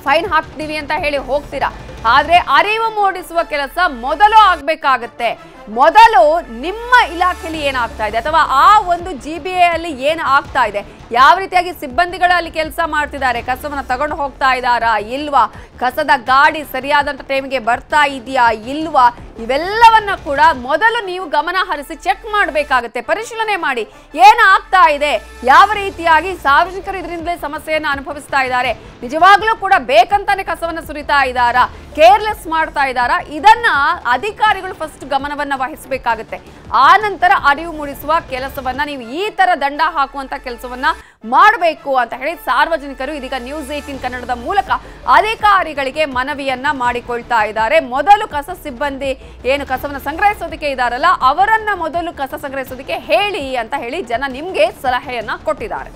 ಫೈನ್ ಹಾಕ್ತೀವಿ ಅಂತ ಹೇಳಿ ಹೋಗ್ತೀರಾ. ಆದ್ರೆ ಅರಿವು ಮೂಡಿಸುವ ಕೆಲಸ ಮೊದಲು ಆಗ್ಬೇಕಾಗತ್ತೆ. ಮೊದಲು ನಿಮ್ಮ ಇಲಾಖೆಯಲ್ಲಿ ಏನಾಗ್ತಾ ಇದೆ ಅಥವಾ ಆ ಒಂದು GBA ಅಲ್ಲಿ ಏನು ಆಗ್ತಾ ಇದೆ, ಯಾವ ರೀತಿಯಾಗಿ ಸಿಬ್ಬಂದಿಗಳು ಅಲ್ಲಿ ಕೆಲಸ ಮಾಡ್ತಿದ್ದಾರೆ, ಕಸವನ್ನ ತಗೊಂಡು ಹೋಗ್ತಾ ಇದ್ದಾರಾ ಇಲ್ವಾ, ಕಸದ ಗಾಡಿ ಸರಿಯಾದಂತ ಟೈಮ್ಗೆ ಬರ್ತಾ ಇದೆಯಾ ಇಲ್ವಾ, ಇವೆಲ್ಲವನ್ನ ಕೂಡ ಮೊದಲು ನೀವು ಗಮನ ಹರಿಸಿ ಚೆಕ್ ಮಾಡಬೇಕಾಗತ್ತೆ. ಪರಿಶೀಲನೆ ಮಾಡಿ ಏನಾಗ್ತಾ ಇದೆ, ಯಾವ ರೀತಿಯಾಗಿ ಸಾರ್ವಜನಿಕರು ಇದರಿಂದಲೇ ಸಮಸ್ಯೆಯನ್ನು ಅನುಭವಿಸ್ತಾ ಇದ್ದಾರೆ, ನಿಜವಾಗ್ಲೂ ಕೂಡ ಬೇಕಂತಾನೆ ಕಸವನ್ನ ಸುರಿತಾ ಇದ್ದಾರಾ, ಕೇರ್ಲೆಸ್ ಮಾಡ್ತಾ ಇದ್ದಾರಾ, ಇದನ್ನ ಅಧಿಕಾರಿಗಳು ಫಸ್ಟ್ ಗಮನವನ್ನ ವಹಿಸಬೇಕಾಗುತ್ತೆ. ಆ ನಂತರ ಅರಿವು ಮೂಡಿಸುವ ಕೆಲಸವನ್ನ ನೀವು ಈ ತರ ದಂಡ ಹಾಕುವಂತ ಕೆಲಸವನ್ನ ಮಾಡಬೇಕು ಅಂತ ಹೇಳಿ ಸಾರ್ವಜನಿಕರು ಇದೀಗ ನ್ಯೂಸ್ 18 ಕನ್ನಡದ ಮೂಲಕ ಅಧಿಕಾರಿಗಳಿಗೆ ಮನವಿಯನ್ನ ಮಾಡಿಕೊಳ್ತಾ ಇದ್ದಾರೆ. ಮೊದಲು ಕಸ ಸಿಬ್ಬಂದಿ ಏನು ಕಸವನ್ನ ಸಂಗ್ರಹಿಸೋದಕ್ಕೆ ಇದಾರಲ್ಲ, ಅವರನ್ನ ಮೊದಲು ಕಸ ಸಂಗ್ರಹಿಸೋದಕ್ಕೆ ಹೇಳಿ ಅಂತ ಹೇಳಿ ಜನ ನಿಮ್ಗೆ ಸಲಹೆಯನ್ನ ಕೊಟ್ಟಿದ್ದಾರೆ.